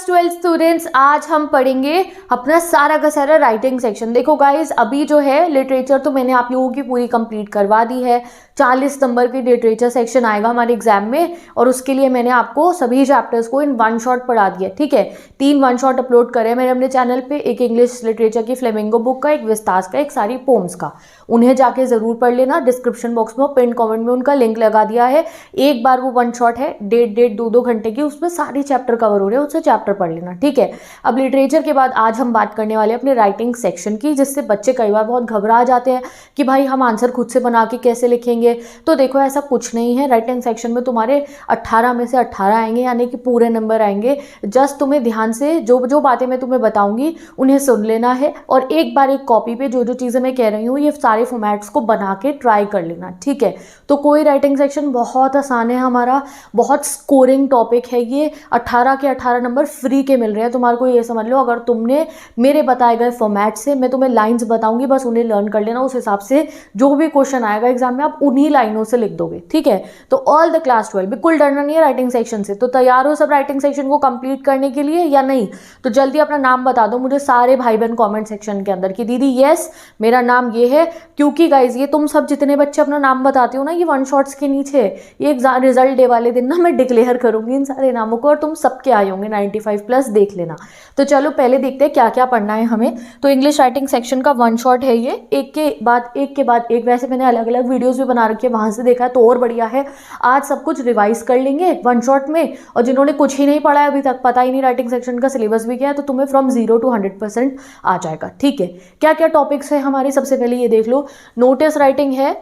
Class 12 students, आज हम पढ़ेंगे अपना सारा का सारा राइटिंग सेक्शन। देखो गाइस, अभी जो है लिटरेचर तो मैंने आप लोगों की पूरी कंप्लीट करवा दी है। 40 नंबर की लिटरेचर सेक्शन आएगा हमारे एग्जाम में और उसके लिए मैंने आपको सभी चैप्टर्स को इन वन शॉट पढ़ा दिया। ठीक है, 3 वन शॉट अपलोड करे मैंने अपने चैनल पे, एक इंग्लिश लिटरेचर की फ्लेमिंगो बुक का, एक विस्तास का, एक सारी पोम्स का। उन्हें जाके जरूर पढ़ लेना। डिस्क्रिप्शन बॉक्स में पिन कमेंट में उनका लिंक लगा दिया है। एक बार वो वन शॉट है, 1.5-2 घंटे की, उसमें सारे चैप्टर कवर हो रहे हैं, उससे चैप्टर पढ़ लेना। ठीक है, अब लिटरेचर के बाद आज हम बात करने वाले अपने राइटिंग सेक्शन की, जिससे बच्चे कई बार बहुत घबरा जाते हैं कि भाई हम आंसर खुद से बना के कैसे लिखेंगे। तो देखो, ऐसा कुछ नहीं है। राइटिंग सेक्शन में तुम्हारे 18 में से 18 आएंगे, यानी कि पूरे नंबर आएंगे। जस्ट तुम्हें ध्यान से जो जो बातें मैं तुम्हें बताऊंगी उन्हें सुन लेना है और एक बार एक कॉपी पे जो जो चीज़ें मैं कह रही हूँ ये सारे फॉर्मेट्स को बना के ट्राई कर लेना। ठीक है, तो कोई राइटिंग सेक्शन बहुत आसान है हमारा, बहुत स्कोरिंग टॉपिक है ये। 18 के 18 नंबर फ्री के मिल रहे हैं तुम्हारे को, ये समझ लो। अगर तुमने मेरे बताए गए फॉर्मेट से, मैं तुम्हें लाइंस बताऊंगी, बस उन्हें लर्न कर लेना। उस हिसाब से जो भी क्वेश्चन आएगा एग्जाम में आप उन्हीं लाइनों से लिख दोगे। ठीक है, तो ऑल द क्लास 12 बिल्कुल डरना नहीं है राइटिंग सेक्शन से। तो तैयार हो सब राइटिंग सेक्शन को कंप्लीट करने के लिए या नहीं? तो जल्दी अपना नाम बता दो मुझे सारे भाई बहन कमेंट सेक्शन के अंदर कि दीदी यस मेरा नाम ये है। क्योंकि गाइज ये तुम सब जितने बच्चे अपना नाम बताते हो ना, ये वन शॉट्स के नीचे ये एग्जाम रिजल्ट डे वाले दिन ना मैं डिक्लेयर करूंगी इन सारे नामों को और तुम सबके आए होंगे 95+ देख लेना। तो चलो पहले देखते हैं क्या क्या पढ़ना है हमें। तो इंग्लिश राइटिंग सेक्शन का वन शॉट है ये, एक के बाद एक। वैसे मैंने अलग अलग वीडियोस भी बना रखी है, वहां से देखा है तो और बढ़िया है। आज सब कुछ रिवाइज कर लेंगे वन शॉट में, और जिन्होंने कुछ ही नहीं पढ़ा है अभी तक, पता ही नहीं राइटिंग सेक्शन का सिलेबस भी क्या है, तो तुम्हें फ्रॉम 0 to 100% आ जाएगा। ठीक है, क्या क्या टॉपिक्स है हमारे, सबसे पहले ये देख लो। नोटिस राइटिंग है,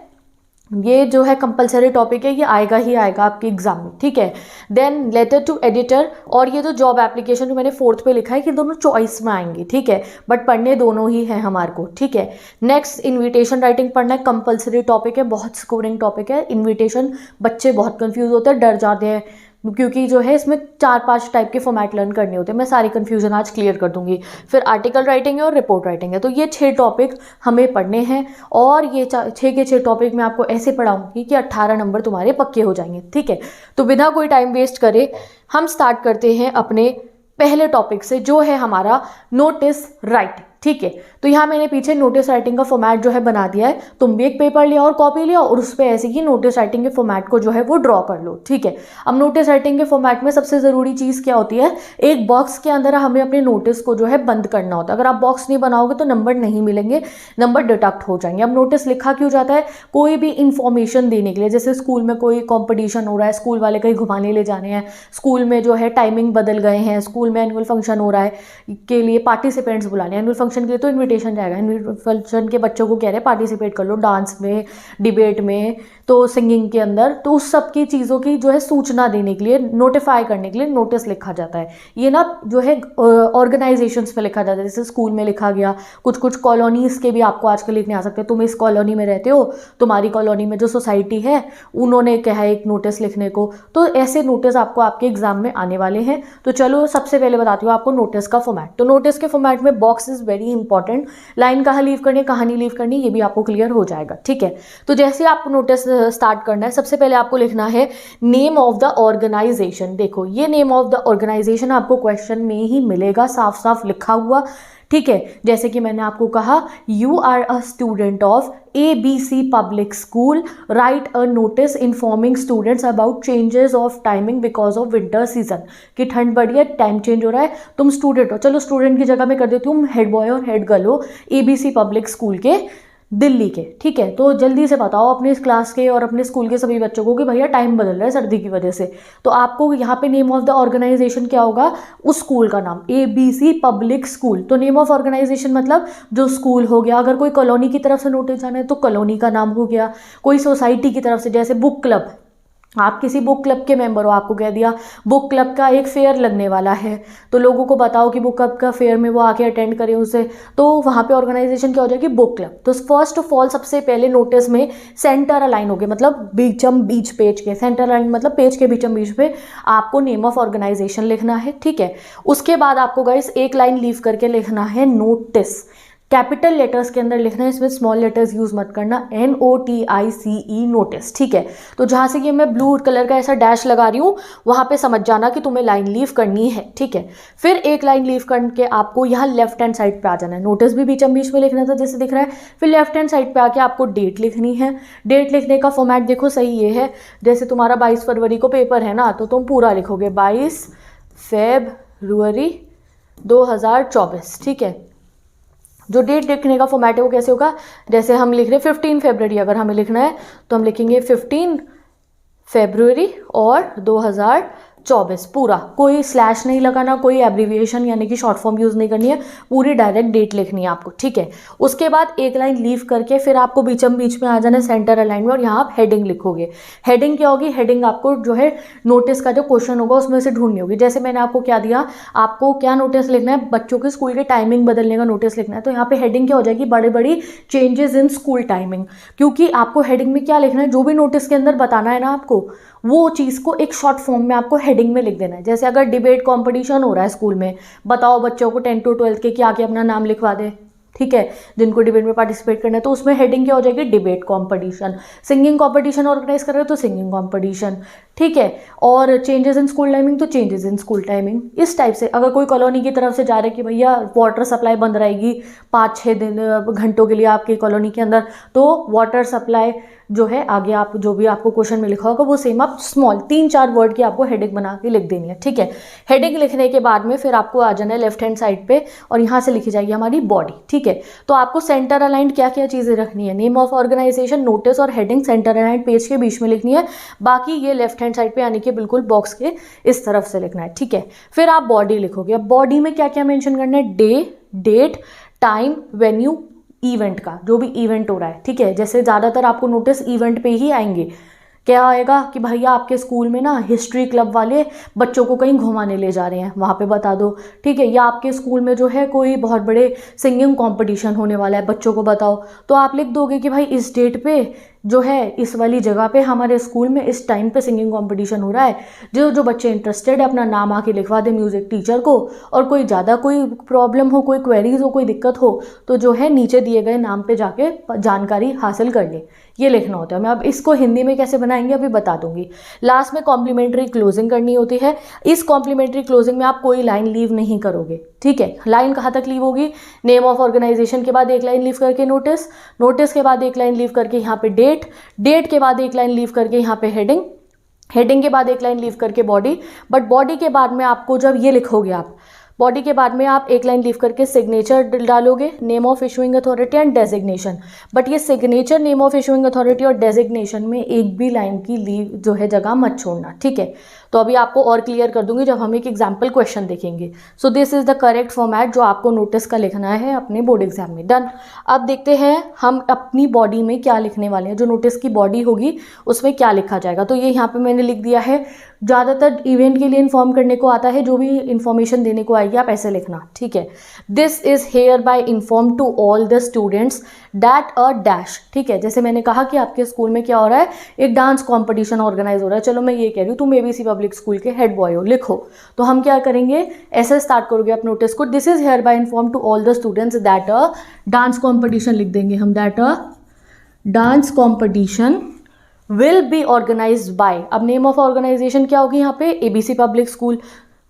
ये जो है कंपलसरी टॉपिक है, ये आएगा ही आएगा आपके एग्जाम में। ठीक है, देन लेटर टू एडिटर, और ये जो जॉब एप्लीकेशन जो मैंने 4th पे लिखा है कि दोनों चॉइस में आएंगे। ठीक है, बट पढ़ने दोनों ही हैं हमारे को। ठीक है, नेक्स्ट इनविटेशन राइटिंग पढ़ना है, कंपलसरी टॉपिक है, बहुत स्कोरिंग टॉपिक है। इनविटेशन बच्चे बहुत कंफ्यूज होते हैं, डर जाते हैं, क्योंकि जो है इसमें 4-5 टाइप के फॉर्मेट लर्न करने होते हैं। मैं सारी कन्फ्यूजन आज क्लियर कर दूंगी। फिर आर्टिकल राइटिंग है और रिपोर्ट राइटिंग है। तो ये 6 टॉपिक हमें पढ़ने हैं और ये 6 के 6 टॉपिक मैं आपको ऐसे पढ़ाऊंगी कि 18 नंबर तुम्हारे पक्के हो जाएंगे। ठीक है, तो बिना कोई टाइम वेस्ट करे हम स्टार्ट करते हैं अपने पहले टॉपिक से, जो है हमारा नोटिस राइटिंग। ठीक है, तो यहाँ मैंने पीछे नोटिस राइटिंग का फॉर्मेट जो है बना दिया है। तुम भी एक पेपर लिया और कॉपी लिया और उस पर ऐसे ही नोटिस राइटिंग के फॉर्मेट को जो है वो ड्रॉ कर लो। ठीक है, अब नोटिस राइटिंग के फॉर्मेट में सबसे ज़रूरी चीज़ क्या होती है, एक बॉक्स के अंदर हमें अपने नोटिस को जो है बंद करना होता है। अगर आप बॉक्स नहीं बनाओगे तो नंबर नहीं मिलेंगे, नंबर डिडक्ट हो जाएंगे। अब नोटिस लिखा क्यों जाता है, कोई भी इंफॉर्मेशन देने के लिए। जैसे स्कूल में कोई कॉम्पिटिशन हो रहा है, स्कूल वाले कहीं घुमाने ले जाने हैं, स्कूल में जो है टाइमिंग बदल गए हैं, स्कूल में एनुअल फंक्शन हो रहा है के लिए पार्टिसिपेंट्स बुलाने, एनुअल फंक्शन के लिए तो इन्विटेशन जाएगा, एनुअल फंक्शन के बच्चों को कह रहे हैं पार्टिसिपेट कर लो डांस में, डिबेट में, तो सिंगिंग के अंदर। तो उस सब की चीज़ों की जो है सूचना देने के लिए, नोटिफाई करने के लिए नोटिस लिखा जाता है। ये ना जो है ऑर्गेनाइजेशंस में लिखा जाता है, जैसे स्कूल में लिखा गया, कुछ कॉलोनीज के भी आपको आजकल लिखने आ सकते हैं। तुम इस कॉलोनी में रहते हो, तुम्हारी कॉलोनी में जो सोसाइटी है उन्होंने कहा है एक नोटिस लिखने को, तो ऐसे नोटिस आपको आपके एग्जाम में आने वाले हैं। तो चलो सबसे पहले बताती हूँ आपको नोटिस का फॉर्मेट। तो नोटिस के फॉर्मेट में box is very important, line कहाँ लीव करनी, कहाँ नहीं लीव करनी, ये भी आपको क्लियर हो जाएगा। ठीक है, तो जैसे आपको नोटिस स्टार्ट करना है, सबसे पहले आपको लिखना है नेम ऑफ द ऑर्गेनाइजेशन। देखो, ये नेम ऑफ द ऑर्गेनाइजेशन आपको क्वेश्चन में ही मिलेगा साफ साफ लिखा हुआ। ठीक है, जैसे कि मैंने आपको कहा, you are a student of ABC public school, write a notice informing students about changes of timing because of winter season. कि ठंड बढ़ी है, टाइम चेंज हो रहा है, तुम स्टूडेंट हो, चलो स्टूडेंट की जगह मैं कर देती हूँ हेड बॉय और हेड गर्ल हो, ABC पब्लिक स्कूल के दिल्ली के। ठीक है, तो जल्दी से बताओ अपने क्लास के और अपने स्कूल के सभी बच्चों को कि भैया टाइम बदल रहा है सर्दी की वजह से। तो आपको यहाँ पे नेम ऑफ द ऑर्गेनाइजेशन क्या होगा, उस स्कूल का नाम, ABC पब्लिक स्कूल। तो नेम ऑफ ऑर्गेनाइजेशन मतलब जो स्कूल हो गया। अगर कोई कॉलोनी की तरफ से नोटिस जाना है तो कॉलोनी का नाम हो गया। कोई सोसाइटी की तरफ से, जैसे बुक क्लब, आप किसी बुक क्लब के मेंबर हो, आपको कह दिया बुक क्लब का एक फेयर लगने वाला है, तो लोगों को बताओ कि बुक क्लब का फेयर में वो आके अटेंड करें उसे, तो वहाँ पे ऑर्गेनाइजेशन क्या हो जाएगी, बुक क्लब। तो फर्स्ट ऑफ ऑल सबसे पहले नोटिस में सेंटर अलाइन हो गया, मतलब बीचम बीच पेज के, सेंटर अलाइन मतलब पेज के बीचम बीच पे आपको नेम ऑफ ऑर्गेनाइजेशन लिखना है। ठीक है, उसके बाद आपको गाइस एक लाइन लीव करके लिखना है नोटिस। कैपिटल लेटर्स के अंदर लिखना है, इसमें स्मॉल लेटर्स यूज मत करना, NOTICE नोटिस, ठीक है। तो जहाँ से ये मैं ब्लू कलर का ऐसा डैश लगा रही हूँ वहाँ पे समझ जाना कि तुम्हें लाइन लीव करनी है, ठीक है। फिर एक लाइन लीव करके आपको यहाँ लेफ्ट हैंड साइड पे आ जाना है, नोटिस भी बीच में लिखना था जैसे दिख रहा है। फिर लेफ्ट हैंड साइड पे आके आपको डेट लिखनी है। डेट लिखने का फॉर्मेट देखो सही ये है, जैसे तुम्हारा 22 फरवरी को पेपर है ना, तो तुम पूरा लिखोगे 22 फरवरी 2024, ठीक है। जो डेट लिखने का फॉर्मेट है वो कैसे होगा, जैसे हम लिख रहे हैं 15 फरवरी, अगर हमें लिखना है तो हम लिखेंगे 15 फरवरी और 2024 पूरा, कोई स्लैश नहीं लगाना, कोई एब्रीविएशन यानी कि शॉर्ट फॉर्म यूज़ नहीं करनी है, पूरी डायरेक्ट डेट लिखनी है आपको, ठीक है। उसके बाद एक लाइन लीव करके फिर आपको बीच में आ जाना है सेंटर अलाइन में, और यहाँ आप हेडिंग लिखोगे। हेडिंग क्या होगी, हेडिंग आपको जो है नोटिस का जो क्वेश्चन होगा उसमें से ढूंढनी होगी। जैसे मैंने आपको क्या दिया, आपको क्या नोटिस लिखना है, बच्चों के स्कूल के टाइमिंग बदलने का नोटिस लिखना है, तो यहाँ पे हेडिंग क्या हो जाएगी, बड़ी चेंजेस इन स्कूल टाइमिंग। क्योंकि आपको हेडिंग में क्या लिखना है, जो भी नोटिस के अंदर बताना है ना आपको, वो चीज़ को एक शॉर्ट फॉर्म में आपको हेडिंग में लिख देना है। जैसे अगर डिबेट कंपटीशन हो रहा है स्कूल में, बताओ बच्चों को 10 to 12 के क्या आके अपना नाम लिखवा दे, ठीक है, जिनको डिबेट में पार्टिसिपेट करना है, तो उसमें हेडिंग क्या हो जाएगी, debate competition. Singing competition organise कर रहे हो तो सिंगिंग कंपटीशन, ठीक है। और चेंजेस इन स्कूल टाइमिंग तो चेंजेस इन स्कूल टाइमिंग, इस टाइप से। अगर कोई कॉलोनी की तरफ से जा रहे कि भैया वाटर सप्लाई बंद रहेगी 5-6 घंटों के लिए आपकी कॉलोनी के अंदर, तो वाटर सप्लाई जो है आगे आप जो भी आपको क्वेश्चन में लिखा होगा वो सेम आप स्मॉल 3-4 वर्ड की आपको हेडिंग बना के लिख देनी है, ठीक है। हेडिंग लिखने के बाद में फिर आपको आ जाना है लेफ्ट हैंड साइड पे, और यहाँ से लिखी जाएगी हमारी बॉडी, ठीक है। तो आपको सेंटर अलाइंड क्या क्या चीज़ें रखनी है, नेम ऑफ ऑर्गेनाइजेशन, नोटिस और हेडिंग सेंटर अलाइंड पेज के बीच में लिखनी है। बाकी ये लेफ्ट हैंड साइड पे यानी कि बिल्कुल बॉक्स के इस तरफ से लिखना है, ठीक है। फिर आप बॉडी लिखोगे। अब बॉडी में क्या क्या मेंशन करना है, day, date, time, venue, event का, जो भी इवेंट हो रहा है, ठीक है। जैसे ज़्यादातर आपको नोटिस इवेंट पे ही आएंगे। क्या आएगा कि भैया आपके स्कूल में ना हिस्ट्री क्लब वाले बच्चों को कहीं घुमाने ले जा रहे हैं, वहाँ पे बता दो, ठीक है। या आपके स्कूल में जो है कोई बहुत बड़े सिंगिंग कंपटीशन होने वाला है, बच्चों को बताओ, तो आप लिख दोगे कि भाई इस डेट पे जो है इस वाली जगह पे हमारे स्कूल में इस टाइम पे सिंगिंग कंपटीशन हो रहा है, जो बच्चे इंटरेस्टेड है अपना नाम आके लिखवा दे म्यूज़िक टीचर को। और कोई ज़्यादा कोई प्रॉब्लम हो, कोई क्वेरीज हो, कोई दिक्कत हो, तो जो है नीचे दिए गए नाम पे जाके जानकारी हासिल कर ले, ये लिखना होता है। मैं अब इसको हिंदी में कैसे बनाएंगे अभी बता दूंगी। लास्ट में कॉम्प्लीमेंट्री क्लोजिंग करनी होती है। इस कॉम्प्लीमेंट्री क्लोजिंग में आप कोई लाइन लीव नहीं करोगे, ठीक है। लाइन कहाँ तक लीव होगी, नेम ऑफ ऑर्गेनाइजेशन के बाद एक लाइन लीव करके नोटिस, नोटिस के बाद एक लाइन लीव करके यहाँ पे डेट, डेट के बाद एक लाइन लीव करके यहाँ पे हेडिंग, हेडिंग के बाद एक लाइन लीव करके बॉडी। बट बॉडी के बाद में आपको जब ये लिखोगे, आप बॉडी के बाद में आप एक लाइन लीव करके सिग्नेचर डालोगे, name of issuing authority and designation. But ये signature, name of issuing authority और डेजिग्नेशन में एक भी लाइन की लीव जो है जगह मत छोड़ना, ठीक है। तो अभी आपको और क्लियर कर दूंगी जब हम एक एग्जाम्पल क्वेश्चन देखेंगे। So this is the correct format जो आपको नोटिस का लिखना है अपने बोर्ड एग्जाम में। डन। अब देखते हैं हम अपनी बॉडी में क्या लिखने वाले हैं, जो नोटिस की बॉडी होगी उसमें क्या लिखा जाएगा। तो ये यहाँ पे मैंने लिख दिया है, ज़्यादातर इवेंट के लिए इन्फॉर्म करने को आता है, जो भी इन्फॉर्मेशन देने को आएगी आप ऐसे लिखना, ठीक है। This is hereby inform to all the students that a dash, ठीक है। जैसे मैंने कहा कि आपके स्कूल में क्या हो रहा है, एक डांस कॉम्पिटिशन ऑर्गेनाइज हो रहा है। चलो मैं ये कह रही हूँ, तुम एबीसी पब्लिक स्कूल के हेड बॉय हो, लिखो। तो हम क्या करेंगे, ऐसे स्टार्ट करोगे आप नोटिस को, this is hereby inform to all the students that a dance competition लिख देंगे हम, that a dance competition will be organise by. अब नेम ऑफ ऑर्गेनाइजेशन क्या होगी यहाँ पे, एबीसी पब्लिक स्कूल।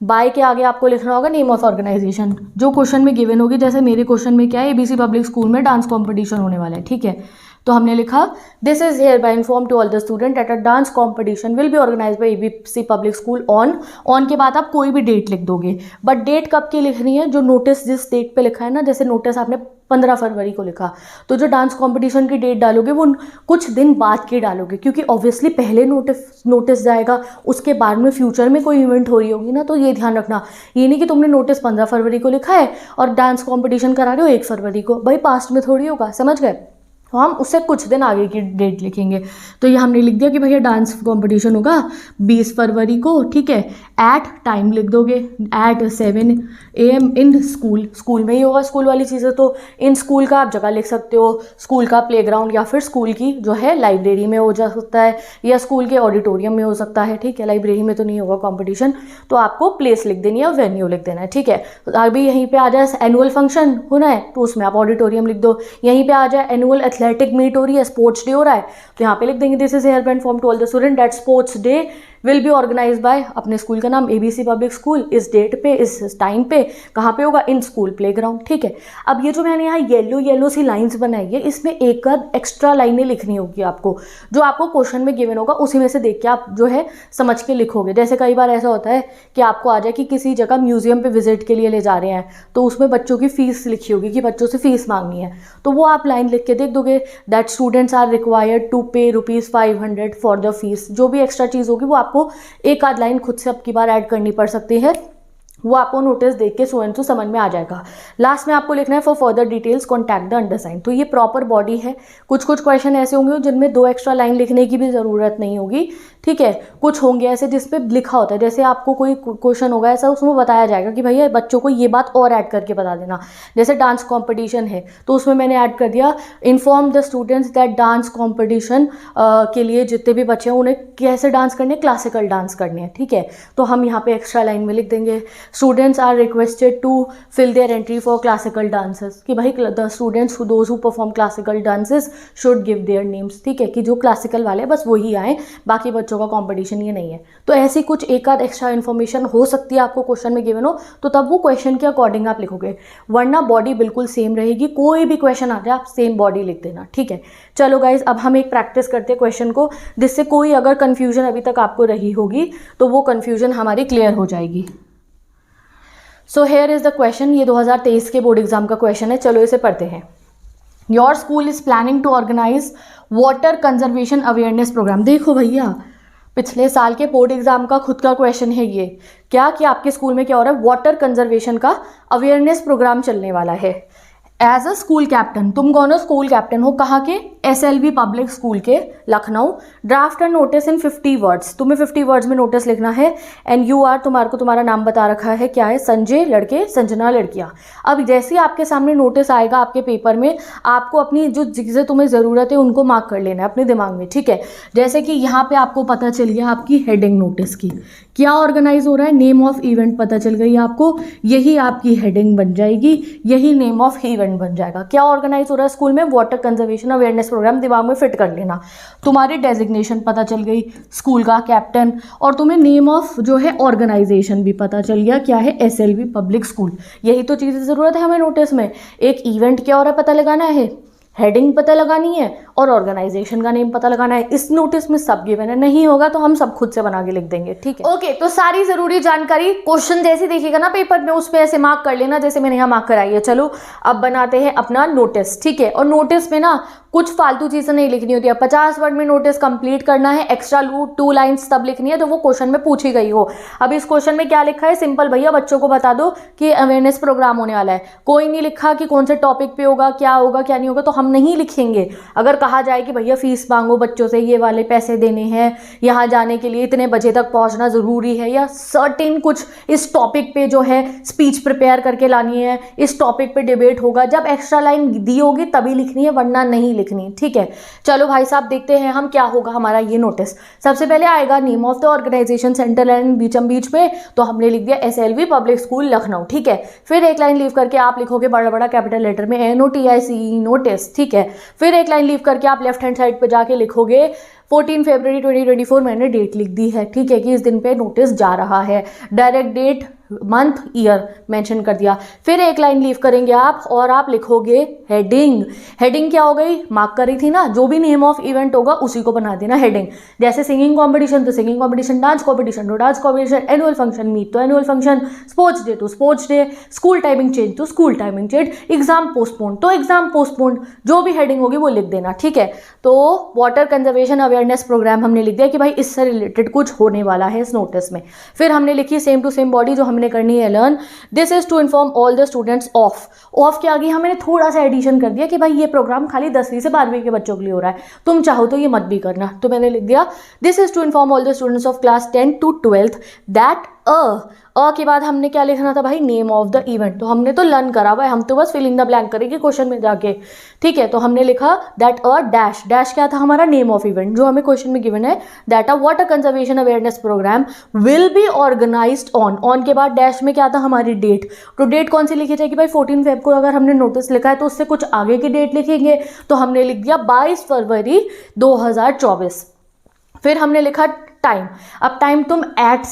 बाय के आगे आपको लिखना होगा नेम ऑफ ऑर्गेनाइजेशन, जो क्वेश्चन में गिवन होगी। जैसे मेरे क्वेश्चन में क्या है, एबीसी पब्लिक स्कूल में डांस कॉम्पिटिशन होने वाला है, ठीक है। तो हमने लिखा this is hereby inform to all the student at a dance competition will be organise by ABC public school on के बाद आप कोई भी डेट लिख दोगे। बट डेट कब की लिखनी है, जो नोटिस जिस डेट पे लिखा है ना, जैसे नोटिस आपने 15 फरवरी को लिखा, तो जो डांस कॉम्पिटिशन की डेट डालोगे वो कुछ दिन बाद की डालोगे, क्योंकि ऑब्वियसली पहले नोटिस जाएगा, उसके बाद में फ्यूचर में कोई इवेंट हो रही होगी ना। तो ये ध्यान रखना, ये नहीं कि तुमने नोटिस 15 फरवरी को लिखा है और डांस कॉम्पिटिशन करा रहे हो 1 फरवरी को, भाई पास्ट में थोड़ी होगा, समझ गए। तो हम उससे कुछ दिन आगे की डेट लिखेंगे। तो ये हमने लिख दिया कि भैया डांस कंपटीशन होगा 20 फरवरी को, ठीक है। एट टाइम लिख दोगे at 7 AM in school, school में ही होगा स्कूल वाली चीज़ें, तो इन स्कूल का आप जगह लिख सकते हो, स्कूल का प्लेग्राउंड या फिर स्कूल की जो है लाइब्रेरी में हो जा सकता है या स्कूल के ऑडिटोरियम में हो सकता है, ठीक है। लाइब्रेरी में तो नहीं होगा कॉम्पिटिशन, तो आपको प्लेस लिख देनी है और वेन्यू लिख देना है, ठीक है। तो अभी यहीं पे आ जाए एनुअल फंक्शन होना है तो उसमें आप ऑडिटोरियम लिख दो। यहीं पे आ जाए एनुअल एथलेटिक मीट हो रही है, स्पोर्ट्स डे हो रहा है, तो यहाँ पे लिख देंगे this is help and form to all the student that sports day will be organise by, अपने स्कूल का नाम ABC पब्लिक स्कूल, इस डेट पे इस टाइम पे, कहाँ पे होगा, इन स्कूल प्लेग्राउंड, ठीक है। अब ये जो मैंने यहाँ येलो सी लाइंस बनाई है, इसमें एक एक्स्ट्रा लाइनें लिखनी होगी आपको, जो आपको क्वेश्चन में गिवन होगा उसी में से देख के आप जो है समझ के लिखोगे। जैसे कई बार ऐसा होता है कि आपको आ जाए कि किसी जगह म्यूजियम पे विजिट के लिए ले जा रहे हैं, तो उसमें बच्चों की फीस लिखी होगी कि बच्चों से फीस मांगनी है, तो वो आप लाइन लिख के देख दोगे that students are required to pay ₹500 for the fees. जो भी एक्स्ट्रा चीज़ होगी वो आपको एक आध लाइन खुद से अब की बार ऐड करनी पड़ सकती है, वो आपको नोटिस देख के सो एंड सो समझ में आ जाएगा। लास्ट में आपको लिखना है for further details contact the undersigned. तो ये प्रॉपर बॉडी है। कुछ क्वेश्चन ऐसे होंगे जिनमें 2 एक्स्ट्रा लाइन लिखने की भी ज़रूरत नहीं होगी, ठीक है। कुछ होंगे ऐसे जिस पे लिखा होता है, जैसे आपको कोई क्वेश्चन होगा ऐसा, उसमें बताया जाएगा कि भैया बच्चों को ये बात और ऐड करके बता देना। जैसे डांस कॉम्पिटिशन है तो उसमें मैंने ऐड कर दिया inform the students that dance competition के लिए जितने भी बच्चे हैं उन्हें कैसे डांस करने, क्लासिकल डांस करने हैं, ठीक है। तो हम यहाँ पे एक्स्ट्रा लाइन में लिख देंगे students are requested to fill their entry for classical dances, कि भाई the students those who perform classical dances should give their names, ठीक है, कि जो क्लासिकल वाले बस वही आए, बाकी बच्चों का कंपटीशन ये नहीं है। तो ऐसी कुछ एक आध एक्स्ट्रा इन्फॉर्मेशन हो सकती है आपको क्वेश्चन में गिवन हो, तो तब वो क्वेश्चन के अकॉर्डिंग आप लिखोगे, वरना बॉडी बिल्कुल सेम रहेगी। कोई भी क्वेश्चन आ जाए आप सेम बॉडी लिख देना, ठीक है। चलो गाइज, अब हम एक प्रैक्टिस करते हैं क्वेश्चन को, जिससे कोई अगर कन्फ्यूजन अभी तक आपको रही होगी तो वो कन्फ्यूजन हमारी क्लियर हो जाएगी। So here is the question, ये 2023 के बोर्ड एग्जाम का क्वेश्चन है। चलो इसे पढ़ते हैं। Your school is planning to organise water conservation awareness programme. देखो भैया, पिछले साल के बोर्ड एग्जाम का खुद का क्वेश्चन है ये, क्या कि आपके स्कूल में क्या हो रहा है, वाटर कंजर्वेशन का अवेयरनेस प्रोग्राम चलने वाला है। एज अ स्कूल कैप्टन, तुम कौन हो, स्कूल कैप्टन हो, कहाँ के, SLV पब्लिक स्कूल के Lucknow. Draft and notice in 50 words, तुम्हें 50 वर्ड्स में नोटिस लिखना है। एंड यू आर, तुम्हारे को तुम्हारा नाम बता रखा है, क्या है, संजय लड़के, संजना लड़कियाँ। अब जैसे ही आपके सामने नोटिस आएगा आपके पेपर में, आपको अपनी जो चीज़ें तुम्हें ज़रूरत है उनको मार्क कर लेना है अपने दिमाग में, ठीक है। जैसे कि यहाँ पे आपको पता चल गया आपकी हेडिंग नोटिस की, क्या ऑर्गेनाइज हो रहा है, नेम ऑफ इवेंट पता चल गई आपको, यही आपकी हेडिंग बन जाएगी, यही नेम ऑफ इवेंट बन जाएगा। क्या ऑर्गेनाइज हो रहा है स्कूल में, वाटर कंजर्वेशन अवेयरनेस प्रोग्राम, दिमाग में फिट कर लेना। तुम्हारी डेजिग्नेशन पता चल गई, स्कूल का कैप्टन, और तुम्हें नेम ऑफ जो है ऑर्गेनाइजेशन भी पता चल गया, क्या है, SLV पब्लिक स्कूल। यही तो चीज़ें ज़रूरत है हमें नोटिस में। एक इवेंट क्या हो रहा है पता लगाना है, हेडिंग पता लगानी है और ऑर्गेनाइजेशन का नेम पता लगाना है। इस नोटिस में सब गिवन है, नहीं होगा तो हम सब खुद से बना के लिख देंगे, ठीक है। ओके, तो सारी जरूरी जानकारी क्वेश्चन जैसे देखिएगा ना पेपर में, उस पे ऐसे मार्क कर लेना जैसे मैंने यहाँ मार्क कराई है। चलो अब बनाते हैं अपना नोटिस, ठीक है। और नोटिस में ना कुछ फालतू चीजें नहीं लिखनी होती है। 50 वर्ड में नोटिस कंप्लीट करना है, एक्स्ट्रा 2 लाइन्स तब लिखनी है तो वो क्वेश्चन में पूछी गई हो। अब इस क्वेश्चन में क्या लिखा है, सिंपल भैया बच्चों को बता दो कि अवेयरनेस प्रोग्राम होने वाला है। कोई नहीं लिखा कि कौन से टॉपिक पे होगा, क्या होगा क्या नहीं होगा, तो हम नहीं लिखेंगे। अगर कहा जाए कि भैया फीस मांगो बच्चों से, ये वाले पैसे देने हैं, यहाँ जाने के लिए इतने बजे तक पहुँचना ज़रूरी है, या सर्टेन कुछ इस टॉपिक पे जो है स्पीच प्रिपेयर करके लानी है, इस टॉपिक पे डिबेट होगा, जब एक्स्ट्रा लाइन दी होगी तभी लिखनी है, वरना नहीं लिखनी, ठीक है। चलो भाई साहब देखते हैं हम क्या होगा हमारा ये नोटिस। सबसे पहले आएगा name of the organisation centre and बीचम बीच में, तो हमने लिख दिया SLV पब्लिक स्कूल लखनऊ, ठीक है। फिर एक लाइन लीव करके आप लिखोगे बड़ा बड़ा कैपिटल लेटर में NOTICE नोटिस, ठीक है। फिर एक लाइन लीव करके आप लेफ्ट हैंड साइड पे जाके लिखोगे 14 फरवरी 2024, मैंने डेट लिख दी है, ठीक है, कि इस दिन पे नोटिस जा रहा है। Direct date, month, year mention कर दिया। फिर एक लाइन लीव करेंगे आप और आप लिखोगे हेडिंग। हेडिंग क्या हो गई, मार्क करी थी ना, जो भी नेम ऑफ इवेंट होगा उसी को बना देना हेडिंग। जैसे सिंगिंग कंपटीशन तो सिंगिंग कंपटीशन, डांस कंपटीशन तो dance competition, annual function meet तो एनुअल फंक्शन, स्पोर्ट्स डे तो sports day, school timing change तो school timing change, exam postpone तो एग्जाम पोस्टपोन, जो भी हेडिंग होगी वो लिख देना, ठीक है। तो वाटर कंजर्वेशन अवेयरनेस प्रोग्राम हमने लिख दिया कि भाई इससे रिलेटेड कुछ होने वाला है इस नोटिस में। फिर हमने लिखी सेम टू सेम बॉडी जो हमने हमने करनी है learn. This is to inform all the students of के आगे हमने थोड़ा सा एडिशन कर दिया कि भाई ये प्रोग्राम खाली 10वीं से 12वीं के बच्चों के लिए हो रहा है, तुम चाहो तो ये मत भी करना। तो मैंने लिख दिया this is to inform all the students of class 10 to 12th that a के बाद हमने क्या लिखना था भाई, नेम ऑफ द इवेंट। तो हमने तो लर्न करा हुआ है, हम तो बस फिलिंग द ब्लैंक करेंगे क्वेश्चन में जाके, ठीक है। तो हमने लिखा दैट अ डैश, डैश क्या था हमारा, नेम ऑफ इवेंट जो हमें क्वेश्चन में गिवन है, that a water conservation awareness programme will be organised on के बाद डैश में क्या था हमारी डेट। तो डेट कौन सी लिखी जाएगी भाई, 14 फेब को अगर हमने नोटिस लिखा है तो उससे कुछ आगे की डेट लिखेंगे, तो हमने लिख दिया 22 फरवरी 2024। फिर हमने लिखा टाइम। अब टाइम तुम एट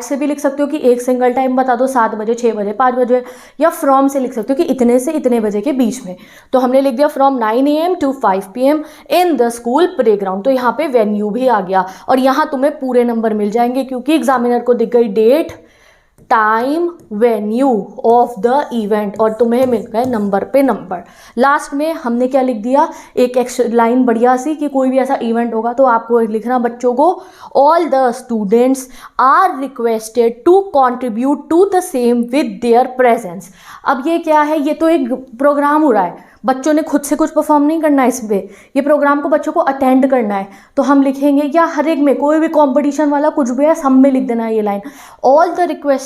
से भी लिख सकते हो कि एक सिंगल टाइम बता दो, 7 बजे, 6 बजे, 5 बजे, या फ्रॉम से लिख सकते हो कि इतने से इतने बजे के बीच में। तो हमने लिख दिया from 9 AM to 5 PM in the school playground. तो यहाँ पे वेन्यू भी आ गया और यहाँ तुम्हें पूरे नंबर मिल जाएंगे क्योंकि एग्जामिनर को दिख गई date, time, venue of the event और तुम्हें मिल गए नंबर पे नंबर। लास्ट में हमने क्या लिख दिया, एक एक्स्ट्रा लाइन बढ़िया सी कि कोई भी ऐसा इवेंट होगा तो आपको लिखना बच्चों को, all the students are requested to contribute to the same with their presence. अब ये क्या है, ये तो एक प्रोग्राम हो रहा है, बच्चों ने खुद से कुछ परफॉर्म नहीं करना है इस पे, ये प्रोग्राम को बच्चों को अटेंड करना है। तो हम लिखेंगे या हर एक में कोई भी कंपटीशन वाला कुछ भी है, सब में लिख देना है ये line,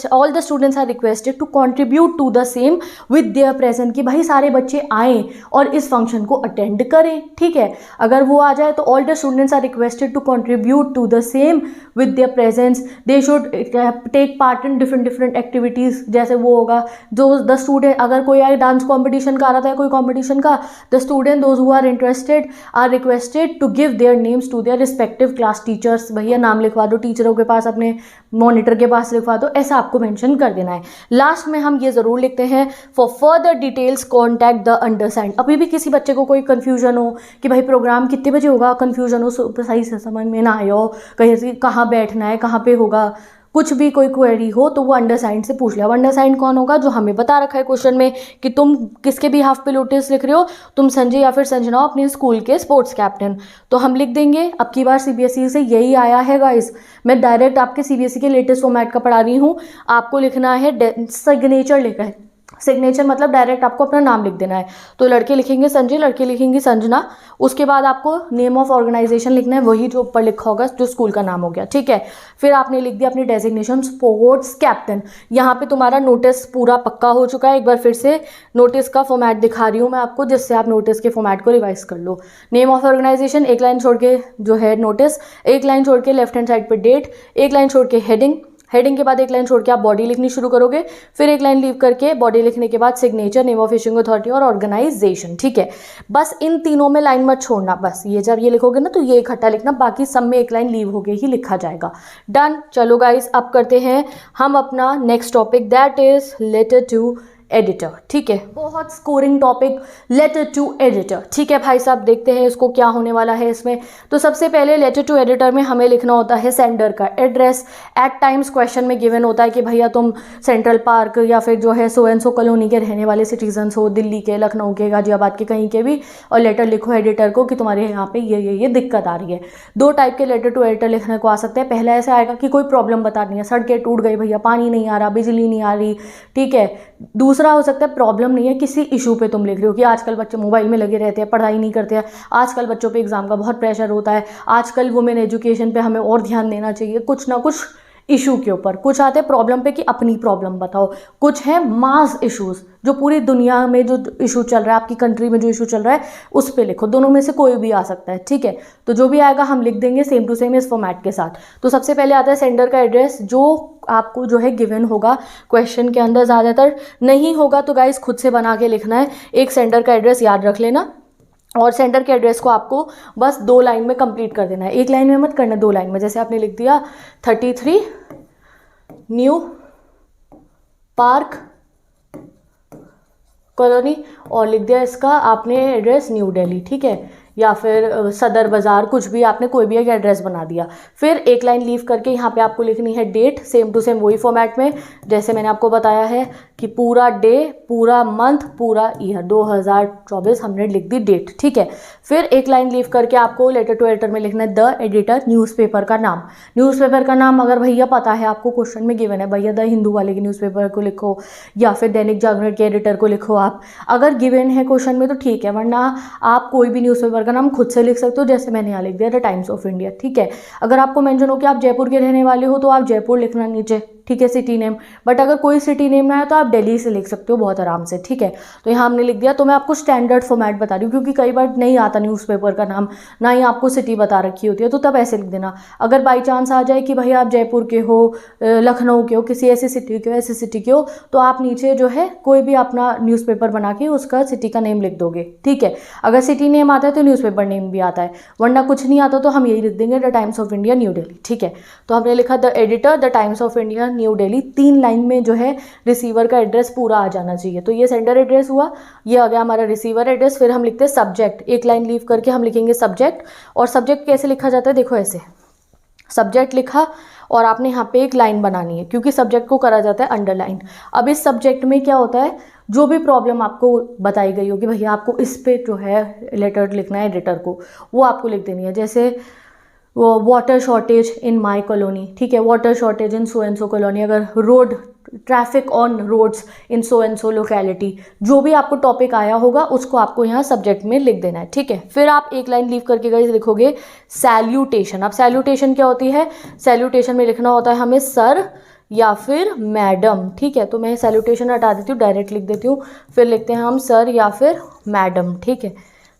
all the students are requested to contribute to the same with their present, कि भाई सारे बच्चे आएँ और इस फंक्शन को अटेंड करें, ठीक है। अगर वो आ जाए तो all the students are requested to contribute to the same with their presence, they should take part in different activities. जैसे वो होगा जो द स्टूडेंट, अगर कोई आए डांस कॉम्पिटिशन का आ रहा था, कोई कॉम्पिटिशन का, the student those who are interested are requested to give their names to their respective class teachers. भैया नाम लिखवा दो टीचरों के पास, अपने मॉनिटर के पास लिखवा दो, ऐसा आपको मेंशन कर देना है। लास्ट में हम ये जरूर लिखते हैं, for further details contact the undersigned. अभी भी किसी बच्चे को कोई कंफ्यूजन हो कि भाई प्रोग्राम कितने बजे होगा, कंफ्यूजन हो, सही से समझ में ना आया हो, कहीं से कहाँ बैठना है, कहाँ पे होगा, कुछ भी कोई क्वेरी हो तो वो अंडरसाइंड से पूछ लिया। अंडरसाइंड कौन होगा, जो हमें बता रखा है क्वेश्चन में कि तुम किसके भी हाफ पे नोटिस लिख रहे हो, तुम संजय या फिर संजना अपने स्कूल के स्पोर्ट्स कैप्टन। तो हम लिख देंगे, अब की बार सीबीएसई से यही आया है गाइस, मैं डायरेक्ट आपके सीबीएसई के लेटेस्ट फॉर्मेट का पढ़ा रही हूँ। आपको लिखना है सिग्नेचर लिखा है, सिग्नेचर मतलब डायरेक्ट आपको अपना नाम लिख देना है। तो लड़के लिखेंगे संजय, लड़की लिखेंगी संजना, उसके बाद आपको नेम ऑफ ऑर्गेनाइजेशन लिखना है, वही जो ऊपर लिखा होगा जो स्कूल का नाम हो गया, ठीक है। फिर आपने लिख दिया अपनी डेजिग्नेशन स्पोर्ट्स कैप्टन। यहाँ पे तुम्हारा नोटिस पूरा पक्का हो चुका है। एक बार फिर से नोटिस का फॉर्मेट दिखा रही हूँ मैं आपको, जिससे आप नोटिस के फॉर्मेट को रिवाइज कर लो। नेम ऑफ ऑर्गेनाइजेशन, एक लाइन छोड़ के जो है नोटिस, एक लाइन छोड़ के लेफ्ट हैंड साइड पे डेट, एक लाइन छोड़ के हेडिंग, हेडिंग के बाद एक लाइन छोड़ के आप बॉडी लिखनी शुरू करोगे, फिर एक लाइन लीव करके बॉडी लिखने के बाद signature, name of issuing authority और ऑर्गेनाइजेशन, ठीक है। बस इन तीनों में लाइन मत छोड़ना, बस ये जब ये लिखोगे ना तो ये इकट्ठा लिखना, बाकी सब में एक लाइन लीव होके ही लिखा जाएगा। डन। चलो गाइस, अब करते हैं हम अपना next topic, that is letter to editor, ठीक है। बहुत scoring topic, letter to editor, ठीक है भाई साहब। देखते हैं इसको क्या होने वाला है इसमें। तो सबसे पहले लेटर टू एडिटर में हमें लिखना होता है सेंडर का एड्रेस। एट टाइम्स क्वेश्चन में गिवन होता है कि भैया तुम सेंट्रल पार्क या फिर जो है सो एंड सो कॉलोनी के रहने वाले सिटीजन्स हो, दिल्ली के, लखनऊ के, गाजियाबाद के, कहीं के भी, और लेटर लिखो एडिटर को कि तुम्हारे यहाँ पे ये दिक्कत आ रही है। दो टाइप के लेटर टू एडिटर लिखने को आ सकते हैं। पहला ऐसा आएगा कि कोई प्रॉब्लम बतानी है, सड़कें टूट गई भैया, पानी नहीं आ रहा, बिजली नहीं आ रही, ठीक है। दूसरा हो सकता है प्रॉब्लम नहीं है, किसी इशू पे तुम लिख रहे हो कि आजकल बच्चे मोबाइल में लगे रहते हैं, पढ़ाई नहीं करते हैं, आजकल बच्चों पे एग्जाम का बहुत प्रेशर होता है, आजकल वुमेन एजुकेशन पे हमें और ध्यान देना चाहिए, कुछ ना कुछ इशू के ऊपर। कुछ आते हैं प्रॉब्लम पे कि अपनी प्रॉब्लम बताओ, कुछ है मास इश्यूज जो पूरी दुनिया में जो इशू चल रहा है, आपकी कंट्री में जो इशू चल रहा है उस पे लिखो। दोनों में से कोई भी आ सकता है, ठीक है। तो जो भी आएगा हम लिख देंगे सेम टू सेम इस फॉर्मेट के साथ। तो सबसे पहले आता है सेंडर का एड्रेस, जो आपको जो है गिवन होगा क्वेश्चन के अंदर, ज़्यादातर नहीं होगा तो गाइस खुद से बना के लिखना है। एक सेंडर का एड्रेस याद रख लेना, और सेंडर के एड्रेस को आपको बस 2 लाइन में कंप्लीट कर देना है, 1 लाइन में मत करना, 2 लाइन में। जैसे आपने लिख दिया 33 न्यू पार्क कॉलोनी, और लिख दिया इसका आपने एड्रेस न्यू दिल्ली, ठीक है। या फिर सदर बाज़ार, कुछ भी आपने कोई भी एक एड्रेस बना दिया। फिर एक लाइन लीव करके यहाँ पे आपको लिखनी है डेट, सेम टू सेम वही फॉर्मेट में जैसे मैंने आपको बताया है कि पूरा डे, पूरा मंथ, पूरा ईयर, 2024 हमने लिख दी डेट, ठीक है। फिर एक लाइन लीव करके आपको लेटर टू एडिटर में लिखना है द एडिटर, न्यूज़पेपर का नाम। न्यूज़पेपर का नाम अगर भैया पता है आपको, क्वेश्चन में गिवन है भैया द हिंदू वाले के न्यूज़पेपर को लिखो या फिर दैनिक जागरण के एडिटर को लिखो आप, अगर गिवन है क्वेश्चन में तो ठीक है, वरना आप कोई भी न्यूज़पेपर का नाम खुद से लिख सकते हो, जैसे मैंने यहाँ लिख दिया द टाइम्स ऑफ इंडिया, ठीक है। अगर आपको मेंशन हो कि आप जयपुर के रहने वाले हो तो आप जयपुर लिखना नीचे, ठीक है, सिटी नेम। बट अगर कोई सिटी नेम ना है तो आप दिल्ली से लिख सकते हो बहुत आराम से, ठीक है। तो यहाँ हमने लिख दिया। तो मैं आपको स्टैंडर्ड फॉर्मेट बता रही हूँ क्योंकि कई बार नहीं आता न्यूज़पेपर का नाम, ना ही आपको सिटी बता रखी होती है, तो तब ऐसे लिख देना। अगर बाई चांस आ जाए कि भाई आप जयपुर के हो, लखनऊ के हो, किसी ऐसी सिटी के हो, ऐसी सिटी के हो, तो आप नीचे जो है कोई भी अपना न्यूज़पेपर बना के उसका सिटी का नेम लिख दोगे, ठीक है। अगर सिटी नेम आता है तो न्यूज़पेपर नेम भी आता है, वरना कुछ नहीं आता तो हम यही लिख देंगे the times of India new Delhi, ठीक है। तो हमने लिखा the editor the times of India new Delhi, 3 line में जो है रिसीवर का एड्रेस पूरा आ जाना चाहिए। तो ये सेंडर एड्रेस हुआ, ये आ गया हमारा रिसीवर एड्रेस। फिर हम लिखते हैं सब्जेक्ट, एक लाइन लीव करके हम लिखेंगे सब्जेक्ट। और सब्जेक्ट कैसे लिखा जाता है, देखो ऐसे सब्जेक्ट लिखा और आपने यहाँ पे एक लाइन बनानी है क्योंकि सब्जेक्ट को करा जाता है अंडरलाइन। अब इस सब्जेक्ट में क्या होता है, जो भी प्रॉब्लम आपको बताई गई होगी भैया आपको इस पे जो है लेटर लिखना है एडिटर को, वो आपको लिख देनी है। जैसे वो water shortage in my colony, ठीक है, water shortage in so and so colony, अगर road traffic on roads in so and so locality, जो भी आपको टॉपिक आया होगा उसको आपको यहाँ सब्जेक्ट में लिख देना है, ठीक है। फिर आप एक लाइन लीव करके गाइस लिखोगे सैल्यूटेशन। अब सैल्यूटेशन क्या होती है, सैल्यूटेशन में लिखना होता है हमें सर या फिर मैडम, ठीक है। तो मैं सैल्यूटेशन हटा देती हूँ, डायरेक्ट लिख देती हूँ। फिर लिखते हैं हम सर या फिर मैडम, ठीक है।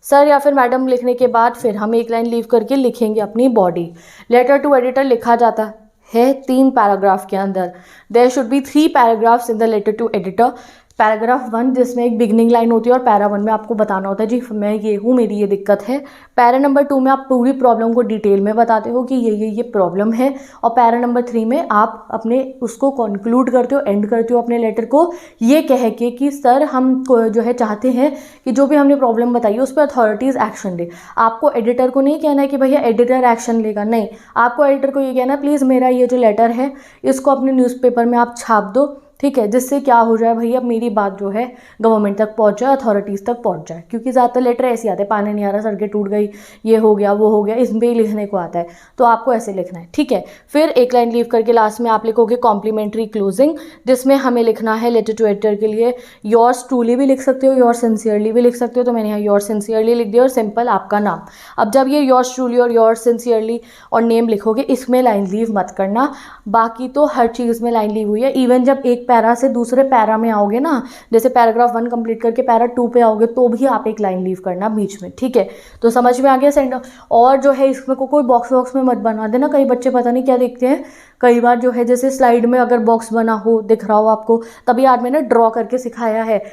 सर या फिर मैडम लिखने के बाद फिर हम एक लाइन लीव करके लिखेंगे अपनी बॉडी। लेटर टू एडिटर लिखा जाता है 3 पैराग्राफ के अंदर। There should be 3 paragraphs in the letter to editor. Paragraph 1 जिसमें एक बिगनिंग लाइन होती है और पैरा 1 में आपको बताना होता है जी मैं ये हूँ, मेरी ये दिक्कत है। पैरा नंबर 2 में आप पूरी प्रॉब्लम को डिटेल में बताते हो कि ये प्रॉब्लम है। और पैरा नंबर 3 में आप अपने उसको कंक्लूड करते हो, एंड करते हो अपने लेटर को ये कह के कि सर हम जो है चाहते हैं कि जो भी हमने प्रॉब्लम बताई है उस पर अथॉरिटीज़ एक्शन ले। आपको एडिटर को नहीं कहना है कि भैया एडिटर एक्शन लेगा, नहीं, आपको एडिटर को ये कहना है प्लीज़ मेरा ये जो लेटर है इसको अपने न्यूज़पेपर में आप छाप दो, ठीक है, जिससे क्या हो जाए भैया मेरी बात जो है गवर्नमेंट तक पहुंच जाए, अथॉरिटीज़ तक पहुंच जाए। क्योंकि ज़्यादातर लेटर ऐसे आते हैं, पानी नहीं आ रहा, सड़कें टूट गई, ये हो गया वो हो गया, इसमें ही लिखने को आता है, तो आपको ऐसे लिखना है, ठीक है। फिर एक लाइन लीव करके लास्ट में आप लिखोगे कॉम्प्लीमेंट्री क्लोजिंग, जिसमें हमें लिखना है लेटर टू एडिटर के लिए योर्स ट्रूली भी लिख सकते हो, योर्स सिंसियरली भी लिख सकते हो। तो मैंने यहाँ योर्स सिंसियरली लिख दिया और सिंपल आपका नाम। अब जब ये योर्स ट्रूली और योर्स सिंसियरली और नेम लिखोगे इसमें लाइन लीव मत करना, बाकी तो हर चीज़ में लाइन लीव हुई है। इवन जब एक पैरा से दूसरे पैरा में आओगे ना, जैसे पैराग्राफ 1 कंप्लीट करके पैरा 2 पे आओगे तो भी आप एक लाइन लीव करना बीच में, ठीक है। तो समझ में आ गया सेंटर। और जो है इसमें कोई बॉक्स वॉक्स में मत बना देना, कई बच्चे पता नहीं क्या देखते हैं, कई बार जो है जैसे स्लाइड में अगर बॉक्स बना हो दिख रहा हो आपको, तभी आज मैंने ड्रॉ करके सिखाया है,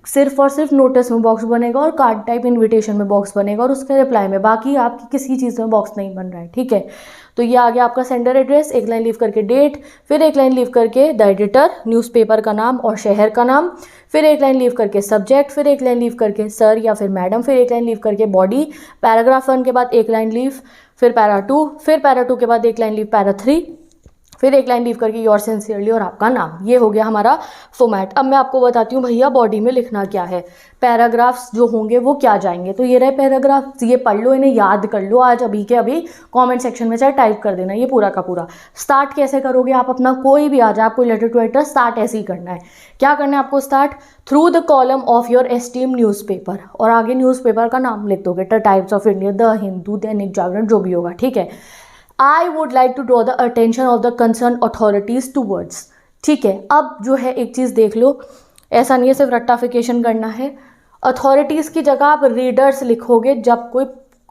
सिर्फ और सिर्फ नोटिस में बॉक्स बनेगा और कार्ड टाइप इनविटेशन में बॉक्स बनेगा और उसके रिप्लाई में, बाकी आपकी किसी चीज़ में बॉक्स नहीं बन रहा है, ठीक है। तो ये आ गया आपका सेंडर एड्रेस, एक लाइन लीव करके डेट, फिर एक लाइन लीव करके द एडिटर, न्यूज़पेपर का नाम और शहर का नाम, फिर एक लाइन लीव करके सब्जेक्ट, फिर एक लाइन लीव करके सर या फिर मैडम, फिर एक लाइन लीव करके बॉडी। पैराग्राफ 1 के बाद एक लाइन लीव, फिर पैरा 2, फिर पैरा 2 के बाद एक लाइन लीव पैरा 3, फिर एक लाइन लीव करके योर सिंसियरली और आपका नाम। ये हो गया हमारा फॉर्मेट। अब मैं आपको बताती हूँ भैया बॉडी में लिखना क्या है, पैराग्राफ्स जो होंगे वो क्या जाएंगे। तो ये रहे पैराग्राफ्स, ये पढ़ लो, इन्हें याद कर लो आज अभी के अभी, कमेंट सेक्शन में चाहे टाइप कर देना ये पूरा का पूरा। स्टार्ट कैसे करोगे आप अपना, कोई भी आ जाए आपको लेटर टू एडिटर, स्टार्ट ऐसे ही करना है। क्या करना है आपको, start through the column of your esteem newspaper, और आगे न्यूज़पेपर का नाम लिख दोगे, the times of India, the Hindu, Dainik Jagran, जो भी होगा, ठीक है। I would like to draw the attention of the concerned authorities towards, ठीक है। अब जो है एक चीज़ देख लो, ऐसा नहीं है सिर्फ रट्टाफिकेशन करना है, अथॉरिटीज़ की जगह आप रीडर्स लिखोगे जब कोई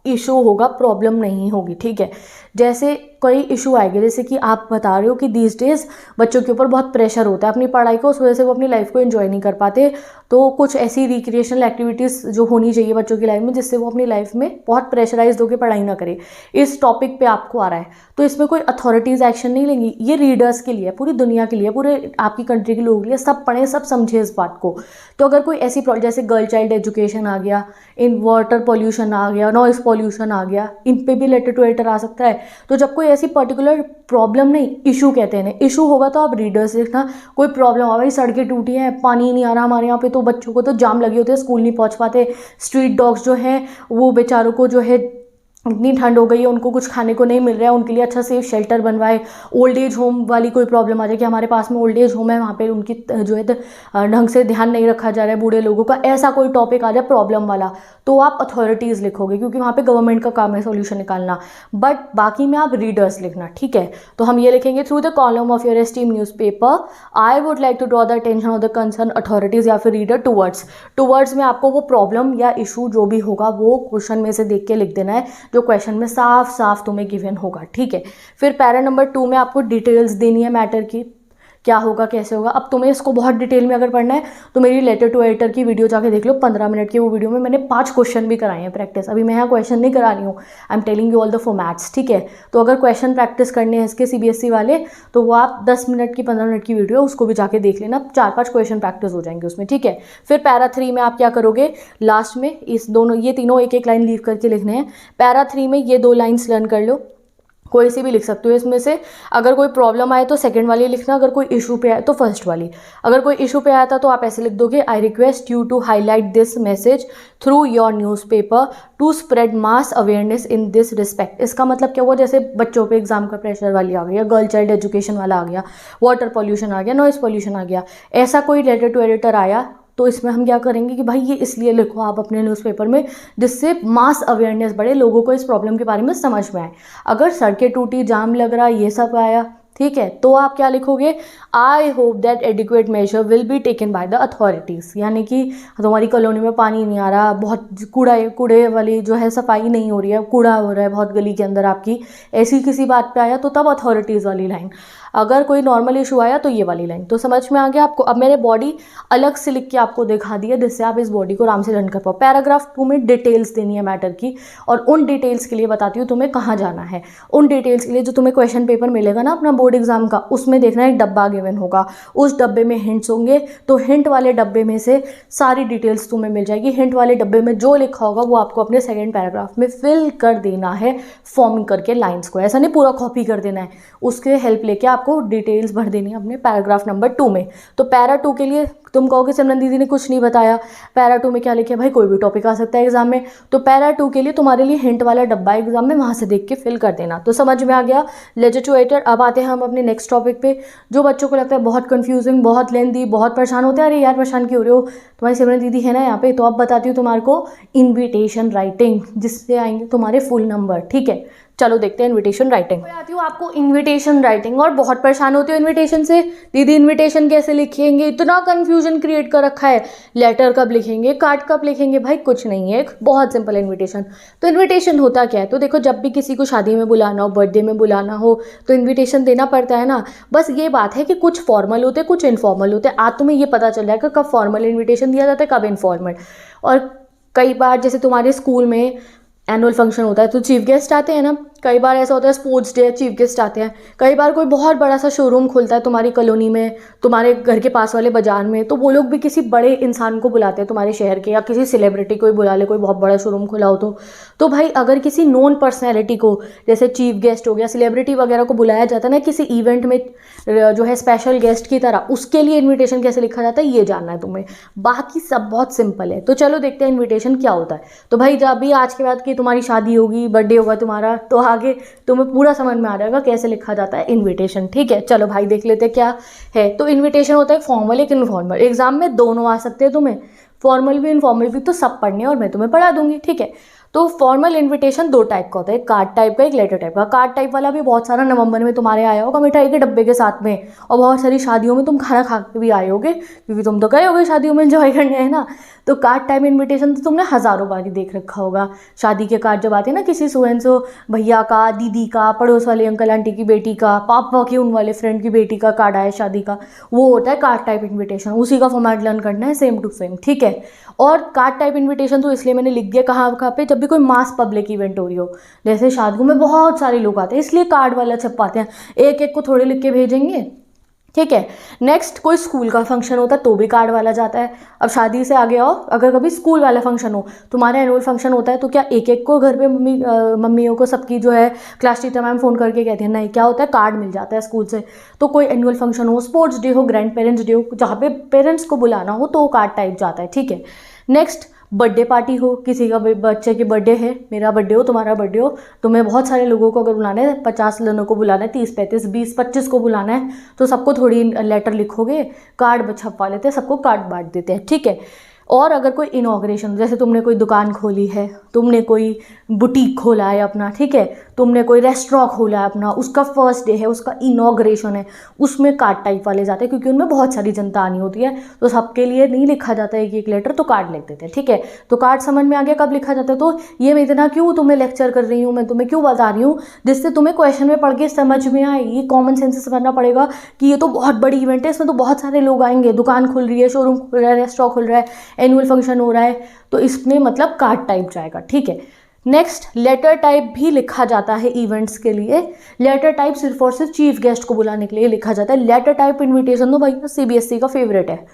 इशू होगा, प्रॉब्लम नहीं होगी, ठीक है। जैसे कोई इशू आएगा, जैसे कि आप बता रहे हो कि दीज डेज बच्चों के ऊपर बहुत प्रेशर होता है अपनी पढ़ाई को, उस वजह से वो अपनी लाइफ को एंजॉय नहीं कर पाते, तो कुछ ऐसी रिक्रिएशनल एक्टिविटीज़ जो होनी चाहिए बच्चों की लाइफ में जिससे वो अपनी लाइफ में बहुत प्रेशराइज होकर पढ़ाई ना करे, इस टॉपिक पे आपको आ रहा है, तो इसमें कोई अथॉरिटीज़ एक्शन नहीं लेंगी। ये रीडर्स के लिए, पूरी दुनिया के लिए, पूरे आपकी कंट्री के लोगों के लिए, सब पढ़ें, सब समझे इस बात को। तो अगर कोई ऐसी जैसे गर्ल चाइल्ड एजुकेशन आ गया, इन वाटर पॉल्यूशन आ गया, नॉइस पॉल्यूशन आ गया, इन पे भी लेटर टू एडिटर आ सकता है। तो जब कोई ऐसी पर्टिकुलर प्रॉब्लम, नहीं इशू कहते हैं, इशू होगा तो आप रीडर्स देखना, कोई प्रॉब्लम आ भाई, सड़कें टूटी हैं, पानी नहीं आ रहा हमारे यहाँ पे, तो बच्चों को तो जाम लगे होते हैं, स्कूल नहीं पहुँच पाते, स्ट्रीट डॉग्स जो हैं वो बेचारों को जो है इतनी ठंड हो गई है उनको कुछ खाने को नहीं मिल रहा है, उनके लिए अच्छा सेफ शेल्टर बनवाए। ओल्ड एज होम वाली कोई प्रॉब्लम आ जाए कि हमारे पास में ओल्ड एज होम है, वहाँ पे उनकी जो है ढंग से ध्यान नहीं रखा जा रहा है बूढ़े लोगों का, ऐसा कोई टॉपिक आ जाए प्रॉब्लम वाला, तो आप अथॉरिटीज़ लिखोगे, क्योंकि वहाँ पे गवर्नमेंट का काम है सोल्यूशन निकालना, बट बाकी में आप रीडर्स लिखना, ठीक है। तो हम ये लिखेंगे, through the column of your esteem newspaper I would like to draw the attention of the concern authorities या फिर रीडर टूवर्ड्स में आपको वो प्रॉब्लम या इशू जो भी होगा वो क्वेश्चन में से देख के लिख देना है, जो क्वेश्चन में साफ साफ तुम्हें गिवन होगा, ठीक है। फिर पैरा नंबर 2 में आपको डिटेल्स देनी है मैटर की, क्या होगा कैसे होगा। अब तुम्हें इसको बहुत डिटेल में अगर पढ़ना है तो मेरी लेटर टू एडिटर की वीडियो जाके देख लो, 15 मिनट की वो वीडियो में मैंने 5 क्वेश्चन भी कराए हैं प्रैक्टिस। अभी मैं यहाँ क्वेश्चन नहीं करा रही हूँ, I am telling you all the formats, ठीक है। तो अगर क्वेश्चन प्रैक्टिस करने हैं इसके CBSE वाले, तो वो आप 10 मिनट की 15 मिनट की वीडियो उसको भी जाके देख लेना, 4-5 क्वेश्चन प्रैक्टिस हो जाएंगे उसमें, ठीक है। फिर पैरा 3 में आप क्या करोगे, लास्ट में इस दोनों, ये तीनों एक एक लाइन लीव करके लिखने हैं। पैरा 3 में ये 2 लाइन्स लर्न कर लो, कोई सी भी लिख सकते हो इसमें से। अगर कोई प्रॉब्लम आए तो सेकंड वाली लिखना, अगर कोई इशू पे आए तो फर्स्ट वाली। अगर कोई इशू पे आया था तो आप ऐसे लिख दोगे, I request you to highlight this message through your newspaper to spread mass awareness in this respect. इसका मतलब क्या हुआ, जैसे बच्चों पे एग्जाम का प्रेशर वाली आ गया, गर्ल चाइल्ड एजुकेशन वाला आ गया, वाटर पॉल्यूशन आ गया, नॉइस पॉल्यूशन आ गया, ऐसा कोई लेटर टू एडिटर आया, तो इसमें हम क्या करेंगे कि भाई ये इसलिए लिखो आप अपने न्यूज़पेपर में जिससे मास अवेयरनेस बढ़े, लोगों को इस प्रॉब्लम के बारे में समझ में आए। अगर सड़कें टूटी, जाम लग रहा, ये सब आया, ठीक है, तो आप क्या लिखोगे, I hope that adequate measure will be taken by the authorities. यानी कि तुम्हारी कॉलोनी में पानी नहीं आ रहा, बहुत कूड़े वाली जो है सफाई नहीं हो रही है, कूड़ा हो रहा है बहुत गली के अंदर आपकी, ऐसी किसी बात पे आया तो तब अथॉरिटीज़ वाली लाइन। अगर कोई नॉर्मल इशू आया तो ये वाली लाइन। तो समझ में आ गया आपको। अब मैंने बॉडी अलग से लिख के आपको दिखा दी है जिससे आप इस बॉडी को आराम से रन कर पाओ। पैराग्राफ 2 में डिटेल्स देनी है मैटर की, और उन डिटेल्स के लिए बताती हूँ तुम्हें कहाँ जाना है। उन डिटेल्स के लिए जो तुम्हें क्वेश्चन पेपर मिलेगा ना अपना बोर्ड एग्जाम का, उसमें देखना एक डब्बा गिवन होगा, उस डब्बे में हिंट्स होंगे, तो हिंट वाले डब्बे में से सारी डिटेल्स तुम्हें मिल जाएगी। हिंट वाले डब्बे में जो लिखा होगा वो आपको अपने सेकेंड पैराग्राफ में फिल कर देना है, फॉर्मिंग करके लाइन्स को, ऐसा नहीं पूरा कॉपी कर देना है, उसके हेल्प लेके आपको डिटेल्स भर देनी है अपने पैराग्राफ नंबर 2 में। तो पैरा 2 के लिए तुम कहोगे सिमरन दीदी ने कुछ नहीं बताया, पैरा 2 में क्या लिखे, भाई कोई भी टॉपिक आ सकता है एग्जाम में, तो पैरा 2 के लिए तुम्हारे लिए हिंट वाला डब्बा एग्जाम में, वहाँ से देख के फिल कर देना। तो समझ में आ गया लेटर टू एडिटर। अब आते हैं हम अपने नेक्स्ट टॉपिक पे, जो बच्चों को लगता है बहुत कंफ्यूजिंग, बहुत लेंदी, बहुत परेशान होते हैं, अरे यार परेशान क्यों हो रहे हो, तुम्हारी सिमरन दीदी है ना यहाँ पे। तो अब बताती हूँ तुम्हारे को इन्विटेशन राइटिंग, जिससे आएंगे तुम्हारे फुल नंबर, ठीक है। चलो देखते हैं इनविटेशन राइटिंग। आती हूँ आपको इनविटेशन राइटिंग, और बहुत परेशान होते हो इनविटेशन से, दीदी इनविटेशन कैसे लिखेंगे, इतना कंफ्यूजन क्रिएट कर रखा है, लेटर कब लिखेंगे, कार्ड कब लिखेंगे। भाई कुछ नहीं है, बहुत सिंपल इनविटेशन। तो इनविटेशन होता क्या है, तो देखो जब भी किसी को शादी में बुलाना हो, बर्थडे में बुलाना हो, तो इन्विटेशन देना पड़ता है ना। बस ये बात है कि कुछ फॉर्मल होते, कुछ इनफॉर्मल होते। आज तुम्हें ये पता चल जाएगा कब फॉर्मल इन्विटेशन दिया जाता है, कब इनफॉर्मल। और कई बार जैसे तुम्हारे स्कूल में एनुअल फंक्शन होता है तो चीफ गेस्ट आते हैं ना, कई बार ऐसा होता है स्पोर्ट्स डे, चीफ गेस्ट आते हैं। कई बार कोई बहुत बड़ा सा शोरूम खुलता है तुम्हारी कॉलोनी में, तुम्हारे घर के पास वाले बाजार में, तो वो लोग भी किसी बड़े इंसान को बुलाते हैं तुम्हारे शहर के, या किसी सेलिब्रिटी को ही बुला ले, कोई बहुत बड़ा शोरूम खुला हो तो भाई अगर किसी नॉन पर्सनैलिटी को, जैसे चीफ गेस्ट हो गया, सेलिब्रिटी वगैरह को बुलाया जाता है ना किसी इवेंट में जो है स्पेशल गेस्ट की तरह, उसके लिए इन्विटेशन कैसे लिखा जाता है ये जानना है तुम्हें। बाकी सब बहुत सिंपल है। तो चलो देखते हैं इन्विटेशन क्या होता है। तो भाई जब भी आज के बाद की तुम्हारी शादी होगी, बर्थडे होगा तुम्हारा, तो आगे तुम्हें पूरा समझ में आ जाएगा कैसे लिखा जाता है इनविटेशन, ठीक है। चलो भाई देख लेते हैं क्या है। तो इनविटेशन होता है फॉर्मल एक इनफॉर्मल। एग्जाम में दोनों आ सकते हैं तुम्हें, फॉर्मल भी इनफॉर्मल भी, तो सब पढ़ने और मैं तुम्हें पढ़ा दूंगी, ठीक है। तो फॉर्मल इनविटेशन दो टाइप का होता है, एक कार्ड टाइप का, एक लेटर टाइप का। कार्ड टाइप वाला भी बहुत सारा नवंबर में तुम्हारे आया होगा मिठाई के डब्बे के साथ में, और बहुत सारी शादियों में तुम खाना खा के भी आए होगे, क्योंकि तुम तो गए होगे शादियों में एंजॉय करने, है ना। तो कार्ड टाइप इनविटेशन तो तुमने हज़ारों बार ही देख रखा होगा। शादी के कार्ड जब आते हैं ना, किसी सो एंड सो भैया का, दीदी का, पड़ोस वाले अंकल आंटी की बेटी का, पापा के उन वाले फ्रेंड की बेटी का कार्ड आया शादी का, वो होता है कार्ड टाइप इन्विटेशन। उसी का फॉर्मेट लर्न करना है, सेम टू सेम, ठीक है। और कार्ड टाइप इन्विटेशन तो इसलिए मैंने लिख दिया कहाँ कहाँ पे, जब भी कोई मास पब्लिक इवेंट हो रही हो, जैसे शादियों में बहुत सारे लोग आते हैं, इसलिए कार्ड वाला छपवाते हैं, एक एक को थोड़े लिख के भेजेंगे, ठीक है। नेक्स्ट, कोई स्कूल का फंक्शन होता है तो भी कार्ड वाला जाता है। अब शादी से आगे आओ, अगर कभी स्कूल वाला फंक्शन हो, तुम्हारा एनुअल फंक्शन होता है, तो क्या एक एक को घर पे मम्मियों को सबकी जो है क्लास टीचर मैम फ़ोन करके कहती है? नहीं, क्या होता है, कार्ड मिल जाता है स्कूल से। तो कोई एनुअल फंक्शन हो, स्पोर्ट्स डे हो, ग्रैंड पेरेंट्स डे हो, जहाँ पे पेरेंट्स को बुलाना हो, तो वो कार्ड टाइप जाता है, ठीक है। नेक्स्ट, बर्थडे पार्टी हो, किसी का बच्चे की बर्थडे है, मेरा बर्थडे हो, तुम्हारा बर्थडे हो, तुम्हें बहुत सारे लोगों को अगर बुलाना है, 50 लोगों को बुलाना है, 30 35 20 25 को बुलाना है, तो सबको थोड़ी लेटर लिखोगे, कार्ड छपवा लेते हैं, सबको कार्ड बांट देते हैं, ठीक है। और अगर कोई इनॉग्रेशन, जैसे तुमने कोई दुकान खोली है, तुमने कोई बुटीक खोला है अपना, ठीक है, तुमने कोई रेस्टोरेंट खोला है अपना, उसका फर्स्ट डे है, उसका इनॉग्रेशन है, उसमें कार्ड टाइप वाले जाते हैं, क्योंकि उनमें बहुत सारी जनता आनी होती है, तो सबके लिए नहीं लिखा जाता है कि एक लेटर, तो कार्ड लिख देते हैं, ठीक है। तो कार्ड समझ में आ गया कब लिखा जाता है। तो ये मैं इतना क्यों तुम्हें लेक्चर कर रही हूँ, मैं तुम्हें क्यों बता रही हूँ, जिससे तुम्हें क्वेश्चन में पढ़ के समझ में आए। ये कॉमन सेंस से समझना पड़ेगा कि ये तो बहुत बड़ी इवेंट है, इसमें तो बहुत सारे लोग आएंगे, दुकान खुल रही है, शोरूम खुल रहा है, रेस्टोरेंट खुल रहा है, एनुअल फंक्शन हो रहा है, तो इसमें मतलब कार्ड टाइप जाएगा, ठीक है। नेक्स्ट, लेटर टाइप भी लिखा जाता है इवेंट्स के लिए। लेटर टाइप सिर्फ और सिर्फ चीफ गेस्ट को बुलाने के लिए लिखा जाता है। लेटर टाइप इनविटेशन तो भाई सीबीएसई का फेवरेट है,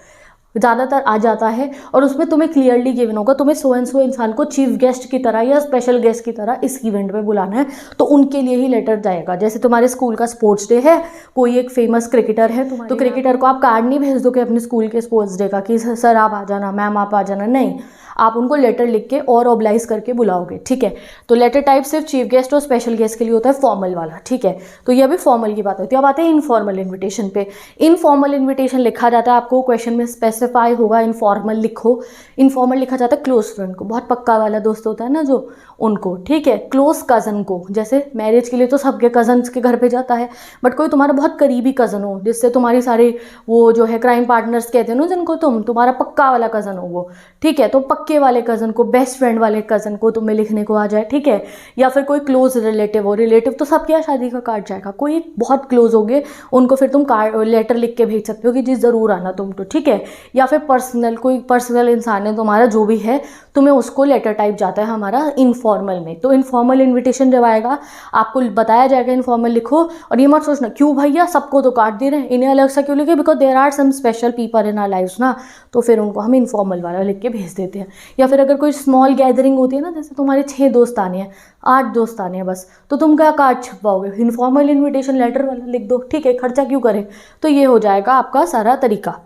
ज़्यादातर आ जाता है, और उसमें तुम्हें क्लियरली गिवन होगा तुम्हें सो एंड सो इंसान को चीफ गेस्ट की तरह या स्पेशल गेस्ट की तरह इस इवेंट में बुलाना है, तो उनके लिए ही लेटर जाएगा। जैसे तुम्हारे स्कूल का स्पोर्ट्स डे है, कोई एक फेमस क्रिकेटर है, तो क्रिकेटर को आप कार्ड नहीं भेज दोगे अपने स्कूल के स्पोर्ट्स डे का कि सर आप आ जाना, मैम आप आ जाना, नहीं, आप उनको लेटर लिख के और ऑब्लाइज करके बुलाओगे, ठीक है। तो लेटर टाइप सिर्फ चीफ गेस्ट और स्पेशल गेस्ट के लिए होता है, फॉर्मल वाला, ठीक है। तो ये अभी फॉर्मल की बात होती है। अब आते हैं इनफॉर्मल इन्विटेशन पे। इनफॉर्मल इन्विटेशन लिखा जाता है, आपको क्वेश्चन में स्पेसिफाई होगा, इनफॉर्मल लिखो। इनफॉर्मल लिखा जाता है क्लोज फ्रेंड को, बहुत पक्का वाला दोस्त होता है ना जो, उनको, ठीक है। क्लोज कज़न को, जैसे मैरिज के लिए तो सबके कज़न्स के घर पे जाता है, बट कोई तुम्हारा बहुत करीबी कज़न हो, जिससे तुम्हारी सारे वो जो है क्राइम पार्टनर्स कहते हैं ना जिनको, तुम्हारा पक्का वाला कज़न हो वो, ठीक है। तो पक्के वाले कज़न को, बेस्ट फ्रेंड वाले कज़न को तुम्हें लिखने को आ जाए, ठीक है। या फिर कोई क्लोज रिलेटिव हो, रिलेटिव तो सबके यहाँ शादी का कार्ड जाएगा, कोई बहुत क्लोज हो गए उनको फिर तुम कार्ड लेटर लिख के भेज सकते हो कि जी ज़रूर आना तुम, तो ठीक है। या फिर पर्सनल, कोई पर्सनल इंसान है तुम्हारा, जो भी है, तुम्हें उसको लेटर टाइप जाता है हमारा इनफॉर्मल में। तो इनफॉर्मल इन्विटेशन जब आएगा आपको बताया जाएगा इनफॉर्मल लिखो, और ये मत सोचना क्यों भैया सबको तो कार्ड दे रहे हैं, इन्हें अलग सा क्यों लिखे, because there are some special people in our lifes ना, तो फिर उनको हम इनफॉर्मल वाला लिख के भेज देते हैं। या फिर अगर कोई स्मॉल गैदरिंग होती है ना, जैसे तुम्हारे 6 दोस्त आने हैं, 8 दोस्त आने हैं बस, तो तुम क्या कार्ड छपवाओगे, इनफॉर्मल इन्विटेशन लेटर वाला लिख दो, ठीक है, खर्चा क्यों करें। तो ये हो जाएगा आपका सारा तरीका।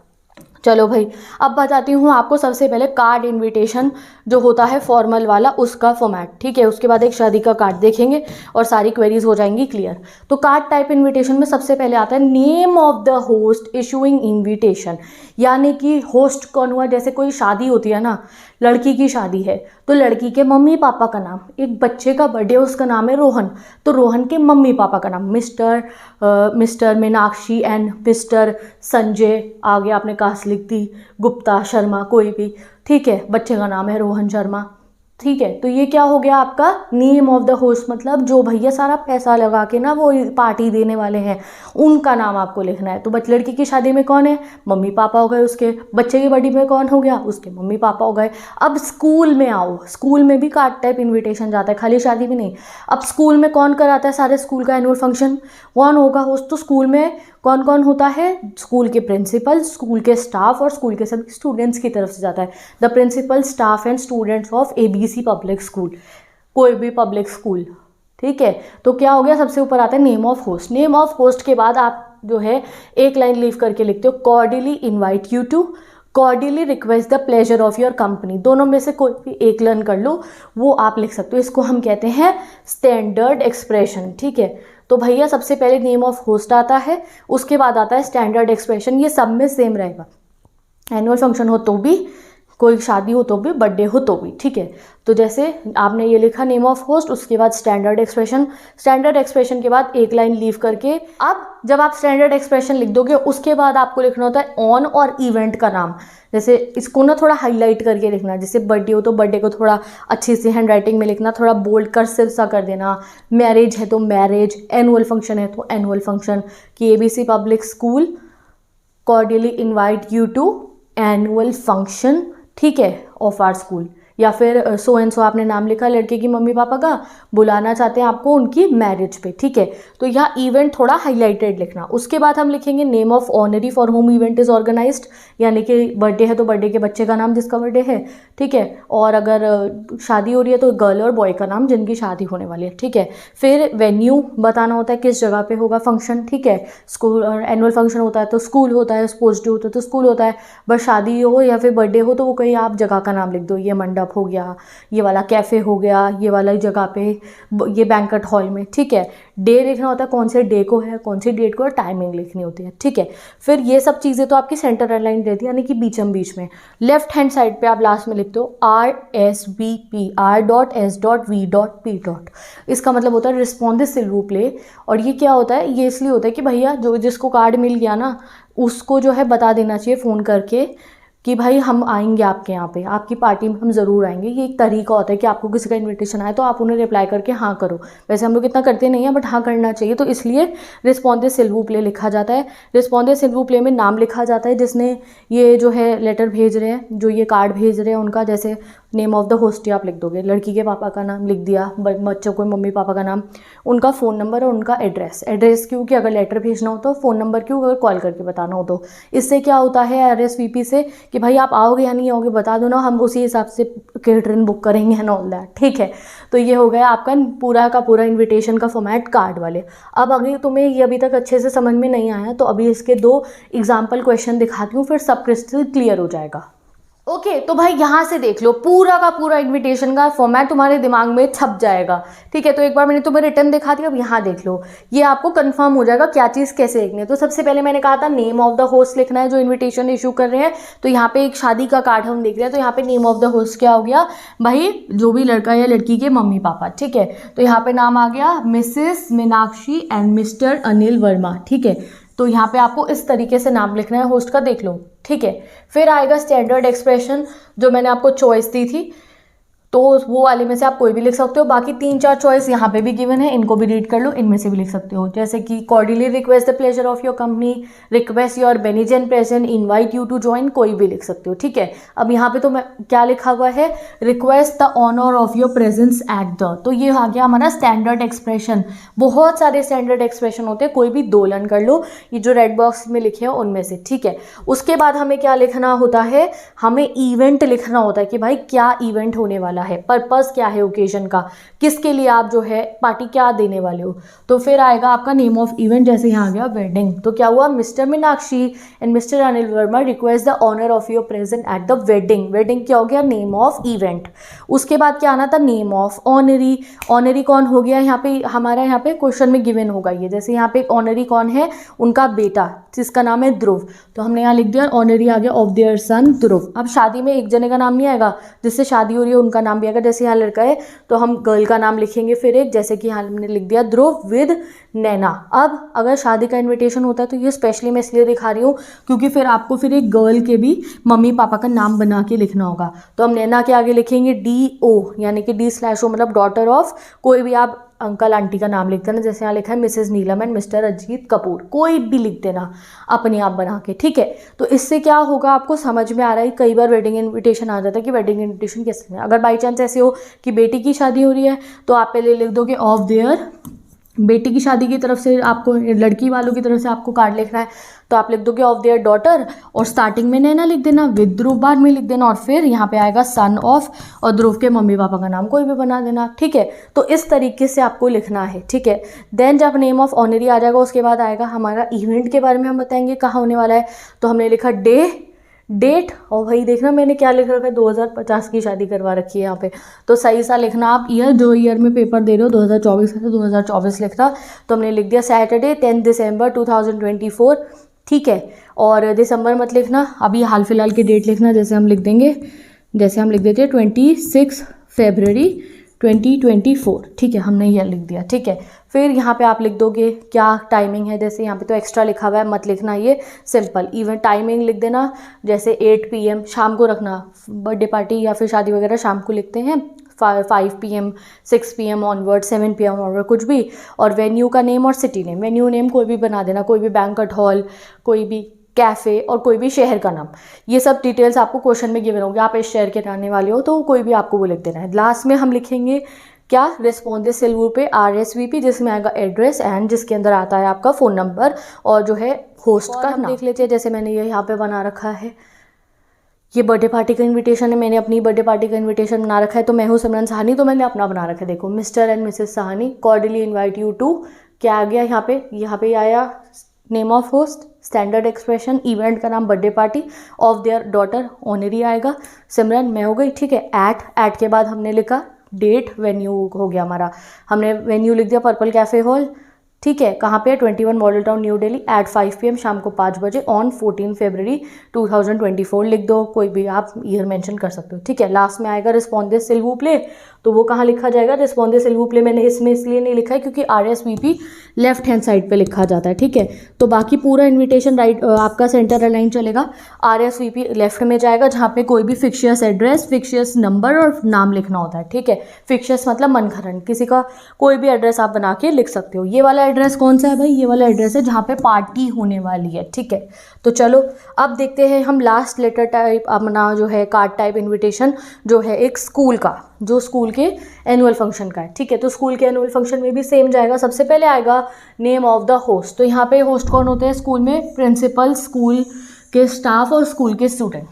चलो भाई, अब बताती हूँ आपको सबसे पहले कार्ड इनविटेशन जो होता है फॉर्मल वाला, उसका फॉर्मेट, ठीक है। उसके बाद एक शादी का कार्ड देखेंगे और सारी क्वेरीज हो जाएंगी क्लियर। तो कार्ड टाइप इनविटेशन में सबसे पहले आता है name of the host issuing invitation, यानी कि होस्ट कौन हुआ। जैसे कोई शादी होती है ना, लड़की की शादी है, तो लड़की के मम्मी पापा का नाम, एक बच्चे का बर्थडे उसका नाम है रोहन, तो रोहन के मम्मी पापा का नाम mister Meenakshi and mister Sanjay, आगे आपने कास्ट लिख दी, गुप्ता, शर्मा, कोई भी, ठीक है, बच्चे का नाम है रोहन शर्मा, ठीक है। तो ये क्या हो गया आपका नेम ऑफ द होस्ट, मतलब जो भैया सारा पैसा लगा के ना वो पार्टी देने वाले हैं, उनका नाम आपको लिखना है। तो लड़की की शादी में कौन है, मम्मी पापा हो गए उसके, बच्चे की बर्थडे में कौन हो गया, उसके मम्मी पापा हो गए। अब स्कूल में आओ, स्कूल में भी कार्ड टाइप इन्विटेशन जाता है, खाली शादी में नहीं। अब स्कूल में कौन कराता है सारे स्कूल का एनुअल फंक्शन, कौन होगा होस्ट, तो स्कूल में कौन कौन होता है, स्कूल के प्रिंसिपल, स्कूल के स्टाफ और स्कूल के सभी स्टूडेंट्स की तरफ से जाता है। The principal, staff and students of ABC public school, कोई भी पब्लिक स्कूल, ठीक है। तो क्या हो गया, सबसे ऊपर आता है name of host. Name of host के बाद आप जो है एक लाइन लीव करके लिखते हो, cordially invite you to, cordially request the pleasure of your company. दोनों में से कोई भी एक लर्न कर लो, वो आप लिख सकते हो। इसको हम कहते हैं स्टैंडर्ड एक्सप्रेशन, ठीक है। तो भैया सबसे पहले नेम ऑफ होस्ट आता है, उसके बाद आता है स्टैंडर्ड एक्सप्रेशन, ये सब में सेम रहेगा। एनुअल फंक्शन हो तो भी, कोई शादी हो तो भी, बर्थडे हो तो भी, ठीक है। तो जैसे आपने ये लिखा नेम ऑफ होस्ट, उसके बाद स्टैंडर्ड एक्सप्रेशन, स्टैंडर्ड एक्सप्रेशन के बाद एक लाइन लीव करके, अब जब आप स्टैंडर्ड एक्सप्रेशन लिख दोगे उसके बाद आपको लिखना होता है ऑन और इवेंट का नाम। जैसे इसको ना थोड़ा हाईलाइट करके लिखना, जैसे बर्थडे हो तो बर्थडे को थोड़ा अच्छी सी हैंड राइटिंग में लिखना, थोड़ा बोल्ड कर्सिव सा कर देना। मैरिज है तो मैरिज, एनुअल फंक्शन है तो एनुअल फंक्शन, कि ABC public school cordially invite you to annual function, ठीक है, ऑफ आवर स्कूल। या फिर सो एंड सो आपने नाम लिखा लड़के की मम्मी पापा का, बुलाना चाहते हैं आपको उनकी मैरिज पे, ठीक है। तो यहाँ इवेंट थोड़ा हाईलाइटेड लिखना। उसके बाद हम लिखेंगे name of honouree for whom event is organised, यानी कि बर्थडे है तो बर्थडे के बच्चे का नाम जिसका बर्थडे है, ठीक है। और अगर शादी हो रही है तो गर्ल और बॉय का नाम जिनकी शादी होने वाली है, ठीक है। फिर वेन्यू बताना होता है, किस जगह पे होगा फंक्शन, ठीक है। स्कूल और एनुअल फंक्शन होता है तो स्कूल होता है, स्पोर्ट्स डे होता है तो स्कूल होता है, बस शादी हो या फिर बर्थडे हो तो वो कहीं आप जगह का नाम लिख दो, ये मंडप हो गया, ये वाला कैफ़े हो गया, ये वाला जगह पे, ये बैंक्वेट हॉल में, ठीक है। डे लिखना होता है, कौन से डे को है, कौन सी डेट को, और टाइमिंग लिखनी होती है, ठीक है। फिर ये सब चीज़ें तो आपकी सेंटर अलाइन रहती है, यानी कि बीचम बीच में। लेफ्ट हैंड साइड पे आप लास्ट में लिखते हो RSVP, R.S.V.P. इसका मतलब होता है रिस्पॉन्ड सिल्वू प्ले। और ये क्या होता है, ये इसलिए होता है कि भैया जो जिसको कार्ड मिल गया ना उसको जो है बता देना चाहिए फ़ोन करके कि भाई हम आएंगे आपके यहाँ पे, आपकी पार्टी में हम ज़रूर आएंगे। ये एक तरीका होता है कि आपको किसी का इनविटेशन आए तो आप उन्हें रिप्लाई करके हाँ करो। वैसे हम लोग इतना करते नहीं हैं बट हाँ करना चाहिए, तो इसलिए रिस्पॉन्डे सिल्वू प्ले लिखा जाता है। रिस्पॉन्डे सिल्वू प्ले में नाम लिखा जाता है जिसने ये जो है लेटर भेज रहे हैं, जो ये कार्ड भेज रहे हैं उनका। जैसे नेम ऑफ द होस्ट आप लिख दोगे, लड़की के पापा का नाम लिख दिया, बच्चों को मम्मी पापा का नाम, उनका फ़ोन नंबर और उनका एड्रेस क्यों कि अगर लेटर भेजना हो तो, फ़ोन नंबर क्यों अगर कॉल करके बताना हो तो। इससे क्या होता है RSVP से कि भाई आप आओगे या नहीं आओगे बता दो ना, हम उसी हिसाब से केटरिंग बुक करेंगे एंड ऑल दैट, ठीक है। तो ये हो गया आपका पूरा का पूरा इन्विटेशन का फॉर्मेट कार्ड वाले। अब अगर तुम्हें ये अभी तक अच्छे से समझ में नहीं आया तो अभी इसके 2 एग्जाम्पल क्वेश्चन दिखाती हूँ, फिर सब क्रिस्टल क्लियर हो जाएगा। ओके तो भाई यहाँ से देख लो, पूरा का पूरा इनविटेशन का फॉर्मेट तुम्हारे दिमाग में छप जाएगा, ठीक है। तो एक बार मैंने तुम्हें रिटर्न दिखा दिया, अब यहाँ देख लो, ये आपको कंफर्म हो जाएगा क्या चीज़ कैसे लिखनी है। तो सबसे पहले मैंने कहा था नेम ऑफ द होस्ट लिखना है जो इन्विटेशन इशू कर रहे हैं। तो यहाँ पे एक शादी का कार्ड हम देख रहे हैं, तो यहाँ पे नेम ऑफ द होस्ट क्या हो गया भाई, जो भी लड़का या लड़की के मम्मी पापा, ठीक है। तो यहाँ पे नाम आ गया Mrs Meenakshi and Mr Anil Verma, ठीक है। तो यहाँ पे आपको इस तरीके से नाम लिखना है होस्ट का, देख लो, ठीक है। फिर आएगा स्टैंडर्ड एक्सप्रेशन जो मैंने आपको चॉइस दी थी, तो वो वाले में से आप कोई भी लिख सकते हो। बाकी 3-4 चॉइस यहाँ पे भी गिवन है, इनको भी रीड कर लो, इनमें से भी लिख सकते हो। जैसे कि cordially request the pleasure of your company, request your benignant present, invite you to join, कोई भी लिख सकते हो, ठीक है। अब यहाँ पे तो मैं क्या लिखा हुआ है, request the honour of your presence at the, तो ये आ गया हमारा स्टैंडर्ड एक्सप्रेशन। बहुत सारे स्टैंडर्ड एक्सप्रेशन होते हैं, कोई भी 2 लर्न कर लो, ये जो रेड बॉक्स में लिखे हैं उनमें से, ठीक है। उसके बाद हमें क्या लिखना होता है, हमें इवेंट लिखना होता है कि भाई क्या इवेंट होने वाला है, पर्पस क्या है ओकेजन का, किसके लिए आप जो है पार्टी क्या देने वाले हो। तो फिर आएगा आपका नेम ऑफ इवेंट, जैसे यहाँ आ गया वेडिंग, तो क्या हुआ, Mr Meenakshi and Mr Anil Verma request the honour of your present at the wedding, wedding क्या हो गया, नेम ऑफ इवेंट। उसके बाद क्या आना था, नेम ऑफ ऑनरी, ऑनरी कौन हो गया, यहाँ पे हमारा यहाँ पे क्वेश्चन में गिवन होगा ये, जैसे यहाँ पे ऑनरी कौन है, उनका बेटा जिसका नाम है ध्रुव, तो हमने यहाँ लिख दिया ऑनरी आ गया ऑफ देयर सन ध्रुव। अब शादी में एक जने का नाम नहीं आएगा, जिससे शादी हो रही है उनका नाम भी आएगा, जैसे यहाँ लड़का है तो हम गर्ल का नाम लिखेंगे फिर एक, जैसे कि यहाँ हमने लिख दिया ध्रुव विद नैना। अब अगर शादी का इनविटेशन होता है तो ये स्पेशली मैं इसलिए दिखा रही हूँ क्योंकि फिर आपको फिर एक गर्ल के भी मम्मी पापा का नाम बना के लिखना होगा। तो हम नैना के आगे लिखेंगे DO, यानी कि D/O मतलब डॉटर ऑफ, कोई भी आप अंकल आंटी का नाम लिख देना, जैसे यहाँ लिखा है Mrs Neelam and mister Ajit Kapoor, कोई भी लिख देना अपने आप बना के, ठीक है। तो इससे क्या होगा, आपको समझ में आ रहा है। कई बार वेडिंग इनविटेशन आ जाता है कि वेडिंग इनविटेशन कैसे, अगर बाई चांस ऐसे हो कि बेटी की शादी हो रही है तो आप पहले लिख दोगे ऑफ देयर, बेटी की शादी की तरफ से आपको, लड़की वालों की तरफ से आपको कार्ड लिखना है तो आप लिख दोगे ऑफ देयर डॉटर, और स्टार्टिंग में नैना लिख देना, विद ध्रुव बाद में लिख देना, और फिर यहाँ पे आएगा सन ऑफ, और ध्रुव के मम्मी पापा का नाम कोई भी बना देना, ठीक है। तो इस तरीके से आपको लिखना है, ठीक है। देन जब नेम ऑफ ऑनरी आ जाएगा उसके बाद आएगा हमारा इवेंट के बारे में, हम बताएंगे कहाँ होने वाला है। तो हमने लिखा डेट, और भाई देखना मैंने क्या लिख रखा है, 2050 की शादी करवा रखी है यहाँ पे, तो सही सा लिखना आप ईयर, जो ईयर में पेपर दे रहे हो 2024 है तो 2024 लिखना। तो हमने लिख दिया सैटरडे 10 दिसंबर 2024, ठीक है। और दिसंबर मत लिखना, अभी हाल फिलहाल की डेट लिखना, जैसे हम लिख देंगे जैसे हम लिख देते हैं 26 फरवरी 2024, ठीक है, हमने यह लिख दिया, ठीक है। फिर यहाँ पे आप लिख दोगे क्या टाइमिंग है, जैसे यहाँ पे तो एक्स्ट्रा लिखा हुआ है, मत लिखना, ये सिंपल इवेंट टाइमिंग लिख देना, जैसे 8 PM शाम को रखना, बर्थडे पार्टी या फिर शादी वगैरह शाम को लिखते हैं, 5 PM 6 PM onward, 7 PM onward, कुछ भी। और वेन्यू का नेम और सिटी नेम, वेन्यू नेम कोई भी बना देना, कोई भी बैंक्वेट हॉल, कोई भी कैफ़े, और कोई भी शहर का नाम। ये सब डिटेल्स आपको क्वेश्चन में गिवन होंगे, आप इस शहर के रहने वाले हो तो कोई भी आपको वो लिख देना है। लास्ट में हम लिखेंगे क्या, रिस्पॉन्सिव सिल्वर पे RSVP, जिसमें आएगा एड्रेस एंड जिसके अंदर आता है आपका फ़ोन नंबर और जो है होस्ट का नाम। देख लेते हैं, जैसे मैंने ये यहाँ पे बना रखा है, ये बर्थडे पार्टी का इनविटेशन है, मैंने अपनी बर्थडे पार्टी का इनविटेशन बना रखा है, तो मैं हूँ सिमरन साहनी, तो मैंने अपना बना रखा है। देखो, Mr and Mrs Sahni cordially invite you to, क्या आ गया यहाँ पे आया name of host, standard expression, event का नाम birthday party of their daughter, honouree आएगा, सिमरन मैं हो गई, ठीक है। एट के बाद हमने लिखा डेट, वेन्यू हो गया हमारा, हमने वेन्यू लिख दिया पर्पल कैफ़े हॉल, ठीक है, कहाँ पे है, 21 Model Town New Delhi, at 5 PM शाम को 5 बजे ऑन 14 फरवरी 2024 लिख दो, कोई भी आप ईयर मेंशन कर सकते हो, ठीक है। लास्ट में आएगा रिस्पॉन्सिव सिल्वर प्ले, तो वो कहाँ लिखा जाएगा, रिस्पॉन्सिव सिल्वर प्ले मैंने इसमें इसलिए नहीं लिखा है क्योंकि RSVP लेफ्ट हैंड साइड पे लिखा जाता है, ठीक है। तो बाकी पूरा इन्विटेशन राइट आपका सेंटर अलाइन चलेगा, RSVP लेफ्ट में जाएगा जहाँ पे कोई भी फिक्शियस एड्रेस, फिक्शियस नंबर और नाम लिखना होता है, ठीक है। फिक्शियस मतलब मनघड़न, किसी का कोई भी एड्रेस आप बना के लिख सकते हो। ये वाला एड्रेस कौन सा है भाई, ये वाला एड्रेस है जहाँ पे पार्टी होने वाली है, ठीक है। तो चलो अब देखते हैं हम लास्ट लेटर टाइप अपना जो है कार्ड टाइप इनविटेशन, जो है एक स्कूल का, जो स्कूल के एनुअल फंक्शन का है, ठीक है। तो स्कूल के एनुअल फंक्शन में भी सेम जाएगा, सबसे पहले आएगा नेम ऑफ द होस्ट, तो यहाँ पे होस्ट कौन होते हैं स्कूल में, प्रिंसिपल, स्कूल के स्टाफ और स्कूल के स्टूडेंट,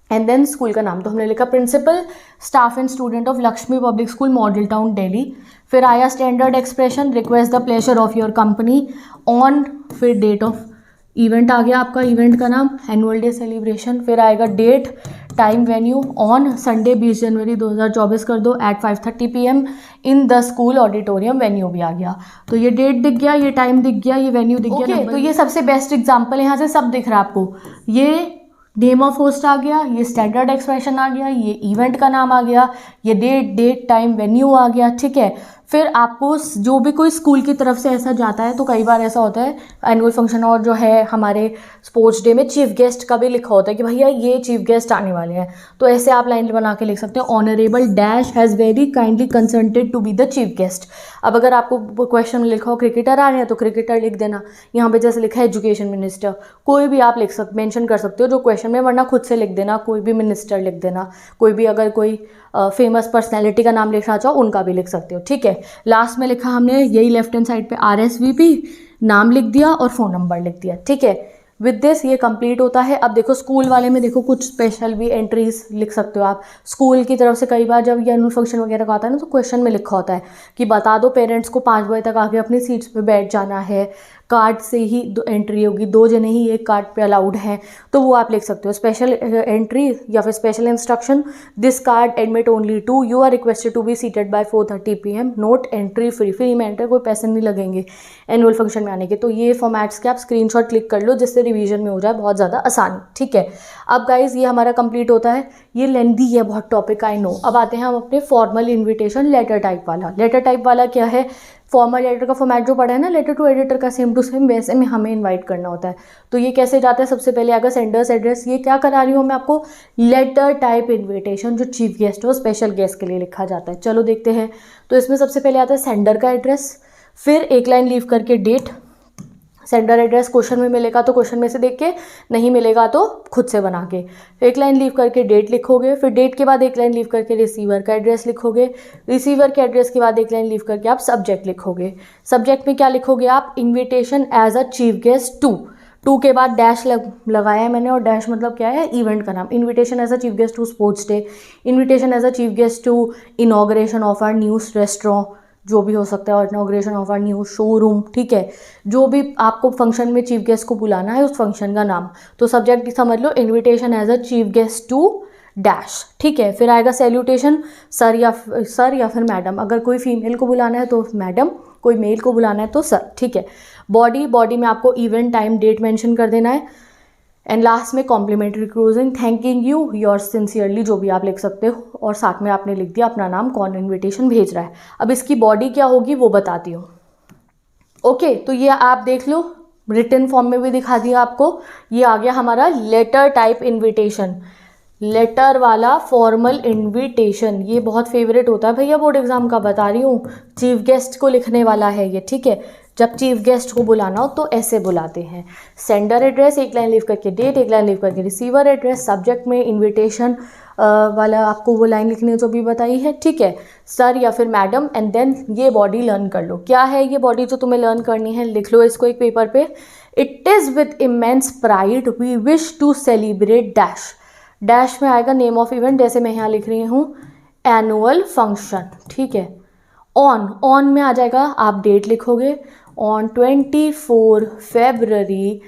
एंड देन स्कूल का नाम, तो हमने लिखा principal, staff and student of Lakshmi public school Model Town Delhi. फिर आया standard expression, request the pleasure of your company on, फिर डेट ऑफ इवेंट आ गया आपका, इवेंट का नाम एनुअल डे सेलिब्रेशन। फिर आएगा date, time, venue on Sunday 20 January 2024 कर दो at 5:30 PM in the school auditorium, venue भी आ गया। तो ये डेट दिख गया, ये टाइम दिख गया, ये वेन्यू दिख गया। तो ये सबसे बेस्ट एग्जाम्पल है, यहाँ से सब दिख रहा है आपको, ये नेम ऑफ होस्ट आ गया, ये स्टैंडर्ड एक्सप्रेशन आ गया, ये इवेंट का नाम आ गया, ये डेट टाइम वेन्यू आ गया, ठीक है। फिर आपको जो भी कोई स्कूल की तरफ से ऐसा जाता है, तो कई बार ऐसा होता है एनुअल फंक्शन और जो है हमारे स्पोर्ट्स डे में चीफ गेस्ट का भी लिखा होता है कि भैया ये चीफ गेस्ट आने वाले हैं, तो ऐसे आप लाइन बना के लिख सकते हो, honourable dash has very kindly consented to be the chief guest. अब अगर आपको क्वेश्चन में लिखा हो क्रिकेटर आ रहे हैं तो क्रिकेटर लिख देना, यहाँ पे जैसे लिखा है एजुकेशन मिनिस्टर, कोई भी आप मेंशन कर सकते हो जो क्वेश्चन में, वरना खुद से लिख देना, कोई भी मिनिस्टर लिख देना, कोई भी अगर कोई फेमस पर्सनैलिटी का नाम लिखना चाहो उनका भी लिख सकते हो, ठीक है। लास्ट में लिखा हमने यही लेफ्ट हैंड साइड पे RSVP नाम लिख दिया और फ़ोन नंबर लिख दिया, ठीक है। विद दिस ये कंप्लीट होता है। अब देखो स्कूल वाले में देखो कुछ स्पेशल भी एंट्रीज लिख सकते हो आप स्कूल की तरफ से। कई बार जब ये एनुअल फंक्शन वगैरह का आता है ना, तो क्वेश्चन में लिखा होता है कि बता दो पेरेंट्स को 5 बजे तक आके अपनी सीट्स पे बैठ जाना है, कार्ड से ही एंट्री होगी, 2 जने ही एक कार्ड पे अलाउड हैं, तो वो आप लिख सकते हो। स्पेशल एंट्री या फिर special instruction, this card admit only 2, you are requested to be seated by 4:30 PM, note entry free में एंट्री, कोई पैसे नहीं लगेंगे एनुअल फंक्शन में आने के। तो ये फॉर्मेट्स के आप स्क्रीनशॉट क्लिक कर लो जिससे रिवीजन में हो जाए बहुत ज़्यादा आसानी, ठीक है। अब गाइज ये हमारा कंप्लीट होता है, ये लेंदी है बहुत टॉपिक, आई नो। अब आते हैं हम अपने फॉर्मल इन्विटेशन लेटर टाइप वाला। लेटर टाइप वाला क्या है, फॉर्मल लेटर का फॉर्मेट जो पढ़ा है ना लेटर टू एडिटर का, सेम टू सेम वैसे में हमें इनवाइट करना होता है। तो ये कैसे जाता है, सबसे पहले आएगा सेंडर्स एड्रेस। ये क्या करा रही हूँ मैं आपको, लेटर टाइप इन्विटेशन जो चीफ गेस्ट हो, स्पेशल गेस्ट के लिए लिखा जाता है। चलो देखते हैं। तो इसमें सबसे पहले आता है सेंडर का एड्रेस, फिर एक लाइन लीव करके डेट, सेंडर एड्रेस क्वेश्चन में मिलेगा तो क्वेश्चन में से देख के, नहीं मिलेगा तो खुद से बना के, एक लाइन लीव करके डेट लिखोगे, फिर डेट के बाद एक लाइन लीव करके रिसीवर का एड्रेस लिखोगे, रिसीवर के एड्रेस के बाद एक लाइन लीव करके आप सब्जेक्ट लिखोगे। सब्जेक्ट में क्या लिखोगे आप, invitation as a chief guest to के बाद डैश लगाया है मैंने, और डैश मतलब क्या है, इवेंट का नाम। Invitation as a chief guest to sports day, invitation as a chief guest to inauguration of our new restaurant, जो भी हो सकता है, और inauguration of our new showroom, ठीक है। जो भी आपको फंक्शन में चीफ गेस्ट को बुलाना है उस फंक्शन का नाम। तो सब्जेक्ट समझ लो, invitation as a chief guest to dash, ठीक है। फिर आएगा सैल्यूटेशन, सर या फिर मैडम। अगर कोई फीमेल को बुलाना है तो मैडम, कोई मेल को बुलाना है तो सर, ठीक है। बॉडी में आपको इवेंट टाइम डेट मेंशन कर देना है। एंड लास्ट में complimentary closing, thanking you your sincerely, जो भी आप लिख सकते हो, और साथ में आपने लिख दिया अपना नाम, कौन इन्विटेशन भेज रहा है। अब इसकी बॉडी क्या होगी वो बताती हूँ। ओके, तो ये आप देख लो, रिटन फॉर्म में भी दिखा दिया आपको। ये आ गया हमारा लेटर टाइप इन्विटेशन, लेटर वाला फॉर्मल इनविटेशन। ये बहुत फेवरेट होता है भैया बोर्ड एग्जाम का, बता रही हूँ। चीफ गेस्ट को लिखने वाला है ये, ठीक है। जब चीफ गेस्ट को बुलाना हो तो ऐसे बुलाते हैं। सेंडर एड्रेस, एक लाइन लीव करके डेट, एक लाइन लीव करके रिसीवर एड्रेस, सब्जेक्ट में इनविटेशन वाला आपको वो लाइन लिखनी है जो भी बताई है, ठीक है, सर या फिर मैडम। एंड देन ये बॉडी लर्न कर लो। क्या है ये बॉडी जो तुम्हें लर्न करनी है, लिख लो इसको एक पेपर पे। It is with immense pride we wish to celebrate dash, dash में आएगा नेम ऑफ इवेंट, जैसे मैं यहाँ लिख रही हूँ एनुअल फंक्शन, ठीक है। ऑन में आ जाएगा, आप डेट लिखोगे ऑन 24 फरवरी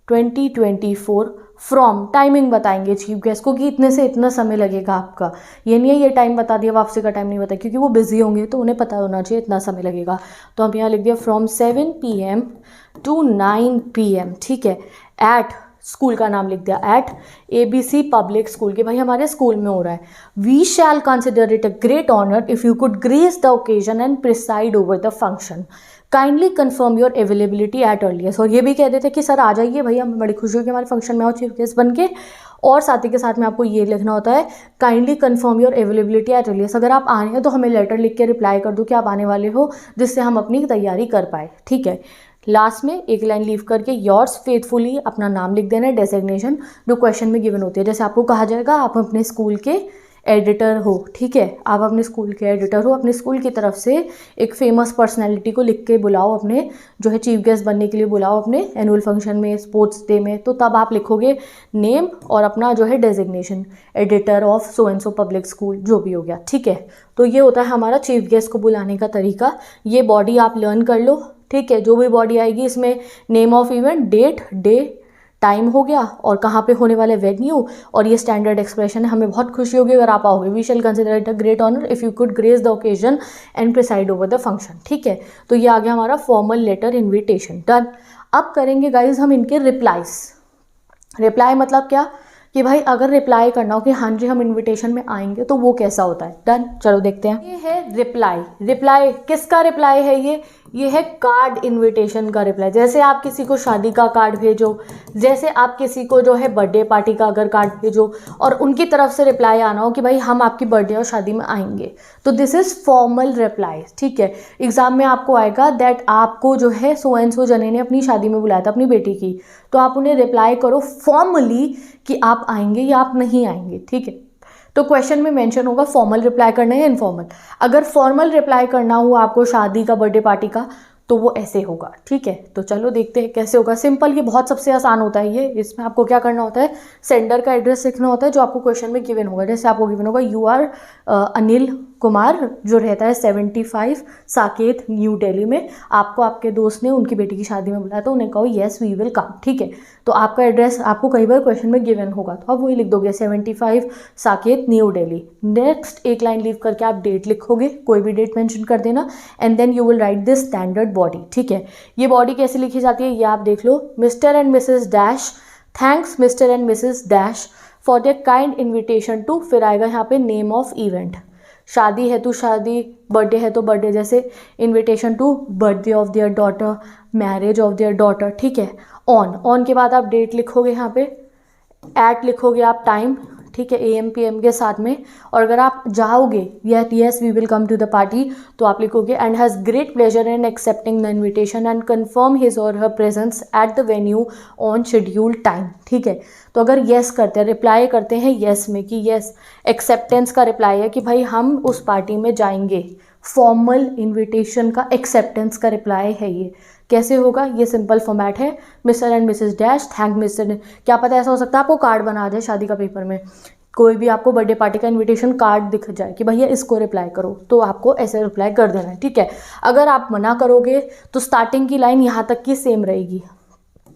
2024 फ्रॉम, टाइमिंग बताएंगे चीफ गेस्ट को कि इतने से इतना समय लगेगा आपका। ये नहीं है ये टाइम बता दिया, वापसी का टाइम नहीं बताया, क्योंकि वो बिजी होंगे तो उन्हें पता होना चाहिए इतना समय लगेगा। तो हम यहाँ लिख दिया फ्रॉम 7 PM to 9 PM, ठीक है। एट, स्कूल का नाम लिख दिया एट ABC पब्लिक स्कूल, के भाई हमारे स्कूल में हो रहा है। We shall consider it a great honour if you could grace the occasion and preside over the function, kindly confirm your availability at earliest. और ये भी कह देते कि सर आ जाइए भैया, हमें बड़ी खुशी होगी हमारे फंक्शन में आओ चीफ गेस्ट बन के। और साथ ही के साथ में आपको ये लिखना होता है kindly confirm your availability at earliest. अगर आप आ रहे हैं तो हमें लेटर लिख के रिप्लाई कर दो कि आप आने वाले हो, जिससे हम अपनी तैयारी कर पाए, ठीक है। लास्ट में एक लाइन लीव करके योर्स फेथफुली अपना नाम लिख देना है, डेजिग्नेशन जो क्वेश्चन में गिवन होती है। जैसे आपको कहा जाएगा आप अपने स्कूल के एडिटर हो, ठीक है, आप अपने स्कूल के एडिटर हो, अपने स्कूल की तरफ से एक फेमस पर्सनैलिटी को लिख के बुलाओ, अपने जो है चीफ गेस्ट बनने के लिए बुलाओ अपने एनुअल फंक्शन में, स्पोर्ट्स डे में। तो तब आप लिखोगे नेम और अपना जो है designation, editor of so and so public school, जो भी हो गया, ठीक है। तो ये होता है हमारा चीफ गेस्ट को बुलाने का तरीका। ये बॉडी आप लर्न कर लो, ठीक है। जो भी बॉडी आएगी इसमें name of event, date, day, time हो गया, और कहाँ पे होने वाले वेन्यू, और ये स्टैंडर्ड एक्सप्रेशन है। हमें बहुत खुशी होगी अगर आप आओगे। We shall consider it a great honour if you could grace the occasion and preside over the function, ठीक है। तो ये आ गया हमारा फॉर्मल लेटर इन्विटेशन, डन। अब करेंगे गाइज हम इनके रिप्लाईज। रिप्लाई मतलब क्या कि भाई अगर रिप्लाई करना हो कि हाँ जी हम इनविटेशन में आएंगे तो वो कैसा होता है, डन। चलो देखते हैं। ये है रिप्लाई। रिप्लाई किसका रिप्लाई है ये है कार्ड इनविटेशन का रिप्लाई। जैसे आप किसी को शादी का कार्ड भेजो, जैसे आप किसी को जो है बर्थडे पार्टी का अगर कार्ड भेजो और उनकी तरफ से रिप्लाई आना हो कि भाई हम आपकी बर्थडे और शादी में आएंगे, तो दिस इज फॉर्मल रिप्लाई, ठीक है। एग्जाम में आपको आएगा दैट आपको जो है सो एंड सो जने ने अपनी शादी में बुलाया था अपनी बेटी की, तो आप उन्हें रिप्लाई करो फॉर्मली कि आप आएंगे या आप नहीं आएंगे, ठीक है। तो क्वेश्चन में मेंशन होगा फॉर्मल रिप्लाई करना है या इनफॉर्मल। अगर फॉर्मल रिप्लाई करना हो आपको शादी का, बर्थडे पार्टी का, तो वो ऐसे होगा, ठीक है। तो चलो देखते हैं कैसे होगा। सिंपल, ये बहुत सबसे आसान होता है। ये इसमें आपको क्या करना होता है, सेंडर का एड्रेस लिखना होता है जो आपको क्वेश्चन में गिवन होगा। जैसे आपको गिवन होगा यू आर अनिल कुमार जो रहता है 75 साकेत न्यू दिल्ली में, आपको आपके दोस्त ने उनकी बेटी की शादी में बुलाया तो उन्हें कहो येस वी विल कम, ठीक है। तो आपका एड्रेस आपको कई बार क्वेश्चन में गिवन होगा तो आप वही लिख दोगे 75 साकेत न्यू दिल्ली। नेक्स्ट एक लाइन लीव करके आप डेट लिखोगे, कोई भी डेट मेंशन कर देना, and then you will write this standard body, ठीक है। ये बॉडी कैसे लिखी जाती है ये आप देख लो। Mr and Mrs dash, thanks Mr and Mrs dash for their kind invitation to, फिर आएगा यहाँ पे नेम ऑफ इवेंट, शादी है तो शादी, बर्थडे है तो बर्थडे, जैसे invitation to birthday of their daughter, marriage of their daughter, ठीक है। ऑन के बाद आप डेट लिखोगे, यहाँ पे एट लिखोगे आप टाइम, ठीक है, AM PM के साथ में। और अगर आप जाओगे yes we will come to the party, तो आप लिखोगे and has great pleasure in accepting the invitation and confirm his और her presence at the venue on schedule time, ठीक है। तो अगर येस करते हैं, रिप्लाई करते हैं येस में कि येस, एक्सेप्टेंस का रिप्लाई है कि भाई हम उस पार्टी में जाएंगे, फॉर्मल इन्विटेशन का एक्सेप्टेंस का रिप्लाई है ये। कैसे होगा, ये सिंपल फॉर्मेट है, mister and Mrs dash thank mister. क्या पता ऐसा हो सकता है आपको कार्ड बना जाए शादी का पेपर में, कोई भी आपको बर्थडे पार्टी का इनविटेशन कार्ड दिख जाए कि भैया इसको रिप्लाई करो, तो आपको ऐसे रिप्लाई कर देना है, ठीक है। अगर आप मना करोगे तो स्टार्टिंग की लाइन यहाँ तक की सेम रहेगी,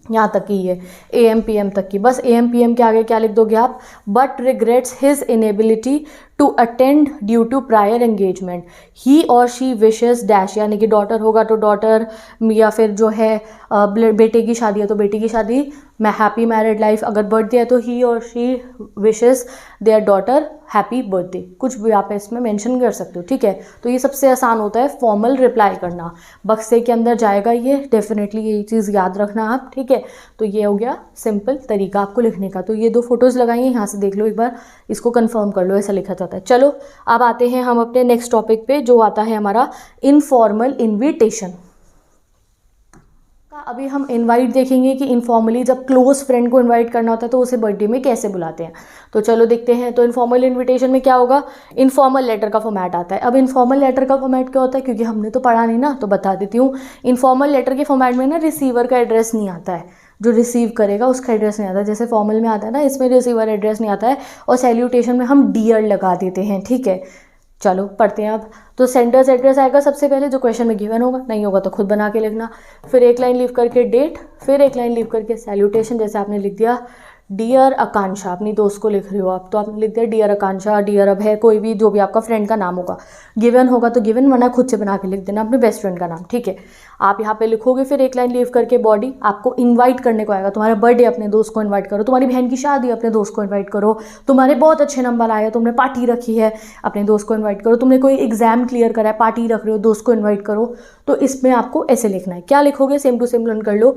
यहाँ तक की ये AM PM तक की, बस AM PM के आगे क्या लिख दोगे आप, but regrets his inability to attend due to prior engagement, he और शी विशेस डैश, यानी कि डॉटर होगा तो डॉटर, या फिर जो है बेटे की शादी है तो बेटी की शादी, मैं हैप्पी मैरिड लाइफ, अगर बर्थडे है तो ही और she wishes there daughter happy birthday, कुछ भी आप इसमें मेंशन कर सकते हो, ठीक है। तो ये सबसे आसान होता है फॉर्मल रिप्लाई करना, बक्से के अंदर जाएगा ये, डेफिनेटली ये चीज़ याद रखना आप, ठीक है। तो ये हो गया सिंपल तरीका आपको लिखने का। तो ये 2 फोटोज़ लगाइए, यहाँ से देख लो एक बार, इसको कंफर्म कर लो, ऐसा लिखा जाता है। चलो अब आते हैं हम अपने नेक्स्ट टॉपिक पे, जो आता है हमारा इनफॉर्मल इन्विटेशन। अभी हम इनवाइट देखेंगे कि इनफॉर्मली जब क्लोज फ्रेंड को इनवाइट करना होता है तो उसे बर्थडे में कैसे बुलाते हैं। तो चलो देखते हैं। तो इनफॉर्मल इनविटेशन में क्या होगा, इनफॉर्मल लेटर का फॉर्मेट आता है। अब इनफॉर्मल लेटर का फॉर्मेट क्या होता है, क्योंकि हमने तो पढ़ा नहीं ना, तो बता देती हूँ। इनफॉर्मल लेटर के फॉर्मेट में ना रिसीवर का एड्रेस नहीं आता है, जो रिसीव करेगा उसका एड्रेस नहीं आता है। जैसे फॉर्मल में आता है ना, इसमें रिसीवर एड्रेस नहीं आता है, और सैल्यूटेशन में हम डियर लगा देते हैं, ठीक है। चलो पढ़ते हैं अब। तो सेंडर्स एड्रेस आएगा सबसे पहले, जो क्वेश्चन में गिवन होगा, नहीं होगा तो खुद बना के लिखना। फिर एक लाइन लीव करके डेट, फिर एक लाइन लीव करके सैल्यूटेशन, जैसे आपने लिख दिया डियर आकांक्षा, अपनी दोस्त को लिख रहे हो आप, तो आपने लिख दिया डियर आकांक्षा, डियर अभय, कोई भी जो भी आपका फ्रेंड का नाम होगा। गिवन होगा तो गिवन, वरना खुद से बना के लिख देना अपने बेस्ट फ्रेंड का नाम, ठीक है। आप यहाँ पे लिखोगे, फिर एक लाइन लीव करके बॉडी, आपको इन्वाइट करने को आएगा। तुम्हारा बर्थडे, अपने दोस्त को इन्वाइट करो। तुम्हारी बहन की शादी, अपने दोस्त को इन्वाइट करो। तुम्हारे बहुत अच्छे नंबर आए, तुमने पार्टी रखी है, अपने दोस्त को इन्वाइट करो। तुमने कोई एग्जाम क्लियर करा है, पार्टी रख रहे हो, दोस्त को इन्वाइट करो। तो इसमें आपको ऐसे लिखना है। क्या लिखोगे, सेम टू सेम लर्न कर लो।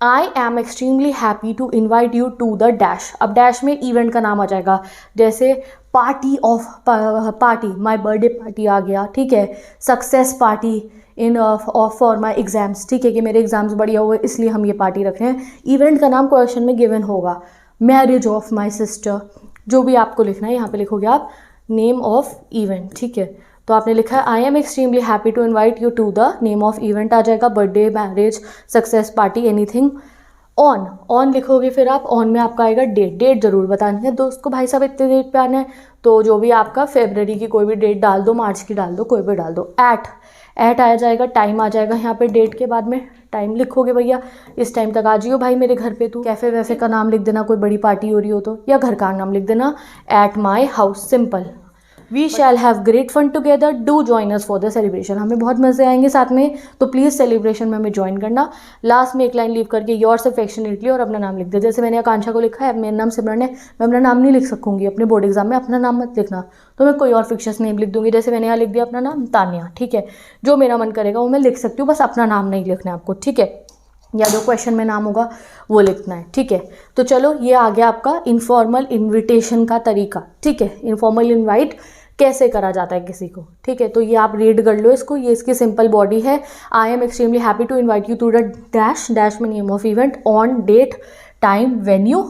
I am extremely happy to invite you to the dash. अब डैश में इवेंट का नाम आ जाएगा, जैसे party of party, my birthday party आ गया, ठीक है। Success party in of for my exams, ठीक है, कि मेरे एग्जाम्स बढ़िया हुए इसलिए हम ये पार्टी रख रहे हैं। इवेंट का नाम क्वेश्चन में गिवन होगा। मैरिज ऑफ माई सिस्टर, जो भी आपको लिखना है यहाँ पे लिखोगे आप नेम ऑफ इवेंट, ठीक है। तो आपने लिखा है I am extremely happy to invite you to the, name of event आ जाएगा, birthday, marriage, success party, anything. On लिखोगे, फिर आप ऑन में आपका आएगा डेट, डेट जरूर बतानी है दोस्त को, भाई साहब इतने डेट पे आना है, तो जो भी आपका फेबररी की कोई भी डेट डाल दो, मार्च की डाल दो, कोई भी डाल दो। एट आ जाएगा, टाइम आ जाएगा यहाँ पे, डेट के बाद में टाइम लिखोगे, भैया इस टाइम तक आ जाइयो भाई मेरे घर पे, तू कैफ़े वैफे का नाम लिख देना, कोई बड़ी पार्टी हो रही हो तो, या घर का नाम लिख देना, at my house, simple. We shall have great fun together, do join us for the celebration, हमें बहुत मजे आएंगे साथ में, तो प्लीज़ सेलिब्रेशन में हमें ज्वाइन करना। लास्ट में एक लाइन लीव करके योर्स अफेक्शनेटली और अपना नाम लिख दे। जैसे मैंने आकांक्षा को लिखा है, मेरा नाम सिमरन है, मैं अपना नाम नहीं लिख सकूंगी अपने बोर्ड एग्जाम में, अपना नाम मत लिखना, तो मैं कोई और फिक्शस नेम लिख दूंगी। जैसे मैंने यहाँ लिख दिया अपना नाम तानिया, ठीक है, जो मेरा मन करेगा वो मैं लिख सकती हूँ, बस अपना नाम नहीं लिखना है आपको, ठीक है, या जो क्वेश्चन में नाम होगा वो लिखना है, ठीक है। तो चलो ये आ गया आपका इनफॉर्मल इन्विटेशन का तरीका, ठीक है। इनफॉर्मल इन्वाइट कैसे करा जाता है किसी को, ठीक है। तो ये आप रीड कर लो इसको, ये इसकी सिंपल बॉडी है। I am extremely happy to invite you to the dash, dash में name of event, on, date, time, venue,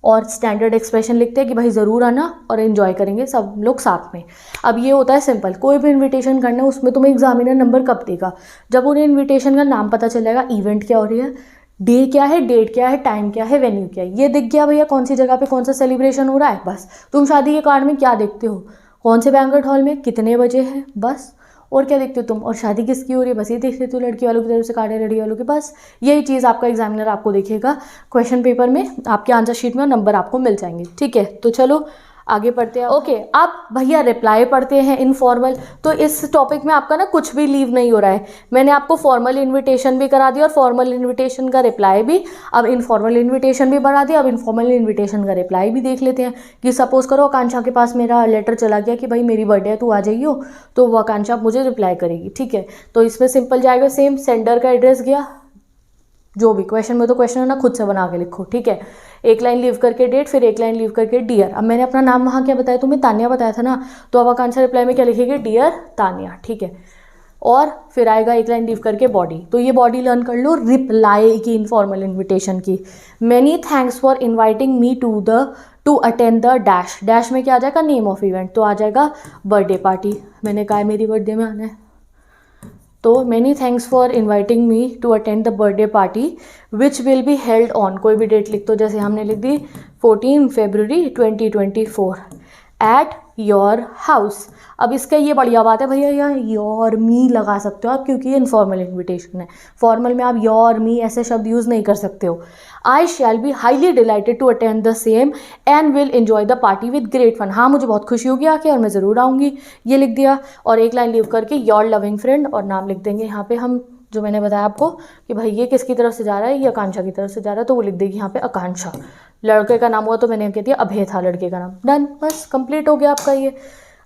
और स्टैंडर्ड एक्सप्रेशन लिखते हैं कि भाई ज़रूर आना और एंजॉय करेंगे सब लोग साथ में। अब ये होता है सिंपल, कोई भी इन्विटेशन करना है उसमें तुम्हें एग्जामिनर नंबर कब देगा, जब उन्हें इन्विटेशन का नाम पता चलेगा, इवेंट क्या हो रही है, डे क्या है, डेट क्या है, टाइम क्या है, वेन्यू क्या है, ये दिख गया भैया कौन सी जगह पे कौन सा सेलिब्रेशन हो रहा है, बस। तुम शादी के कार्ड में क्या देखते हो, कौन से बैंक्वेट हॉल में कितने बजे है, बस। और क्या देखते हो तुम, और शादी किसकी हो रही है, बस ये देख लेते हो, लड़की वालों की तरफ से कार्ड है, लड़की वालों के पास। यही चीज़ आपका एग्जामिनर आपको देखेगा क्वेश्चन पेपर में, आपके आंसर शीट में, और नंबर आपको मिल जाएंगे, ठीक है। तो चलो आगे पढ़ते हैं। ओके, अब भैया रिप्लाई पढ़ते हैं इनफॉर्मल। तो इस टॉपिक में आपका ना कुछ भी लीव नहीं हो रहा है, मैंने आपको फॉर्मल इन्विटेशन भी करा दिया और फॉर्मल इन्विटेशन का रिप्लाई भी। अब इनफॉर्मल इन्विटेशन भी बढ़ा दिया, अब इनफॉर्मल इन्विटेशन का रिप्लाई भी देख लेते हैं। कि सपोज करो आकांक्षा के पास मेरा लेटर चला गया कि भाई मेरी बर्थडे है, तू आ जाइयो, तो वो आकांक्षा मुझे रिप्लाई करेगी, ठीक है। तो इसमें सिंपल जाएगा, सेम सेंडर का एड्रेस गया, जो भी क्वेश्चन में तो क्वेश्चन है ना, खुद से बना के लिखो, ठीक है। एक लाइन लीव करके डेट, फिर एक लाइन लीव करके डियर। अब मैंने अपना नाम वहाँ क्या बताया तुम्हें, तानिया बताया था ना, तो अब आकांक्षा रिप्लाई में क्या लिखेगी, डियर तानिया, ठीक है। और फिर आएगा एक लाइन लीव करके बॉडी। तो ये बॉडी लर्न कर लो रिप्लाई की, इनफॉर्मल इन्विटेशन की। Many thanks for inviting me to attend the dash, dash में क्या आ जाएगा, नेम ऑफ इवेंट, तो आ जाएगा बर्थडे पार्टी, मैंने कहा है मेरी बर्थडे में आना है। तो many thanks for inviting me to attend the birthday party which will be held on, कोई भी डेट लिख दो, जैसे हमने लिख दी 14 फरवरी 2024 एट योर हाउस। अब इसका ये बढ़िया बात है भैया, यहाँ योर मी लगा सकते हो आप, क्योंकि ये इनफॉर्मल इन्विटेशन है। फॉर्मल में आप योर मी ऐसे शब्द यूज़ नहीं कर सकते हो। I shall be highly delighted to attend the same and will enjoy the party with great fun, हाँ मुझे बहुत खुशी होगी आके और मैं ज़रूर आऊँगी, ये लिख दिया। और एक लाइन लीव करके योर लविंग फ्रेंड, और नाम लिख देंगे यहाँ पे हम जो मैंने बताया आपको कि भाई ये किसकी तरफ से जा रहा है, ये आकांक्षा की तरफ से जा रहा है, तो वो लिख देगी यहाँ पे आकांक्षा। लड़के का नाम हुआ तो मैंने कह दिया अभय था लड़के का नाम, डन, बस कंप्लीट हो गया आपका ये।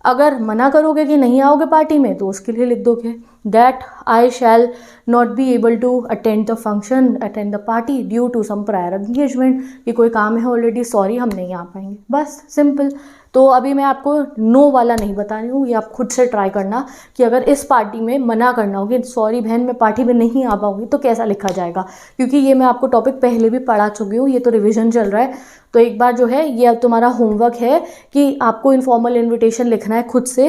अगर मना करोगे कि नहीं आओगे पार्टी में तो उसके लिए लिख दोगे that I shall not be able to attend the function, attend the party due to some prior engagement, कि कोई काम है ऑलरेडी, सॉरी हम नहीं आ पाएंगे, बस सिंपल। तो अभी मैं आपको नो वाला नहीं बता रही हूँ, ये आप खुद से ट्राई करना कि अगर इस पार्टी में मना करना होगी, सॉरी बहन मैं पार्टी में नहीं आ पाऊँगी, तो कैसा लिखा जाएगा, क्योंकि ये मैं आपको टॉपिक पहले भी पढ़ा चुकी हूँ, ये तो रिवीजन चल रहा है। तो एक बार जो है ये अब तुम्हारा होमवर्क है कि आपको इनफॉर्मल इन्विटेशन लिखना है, खुद से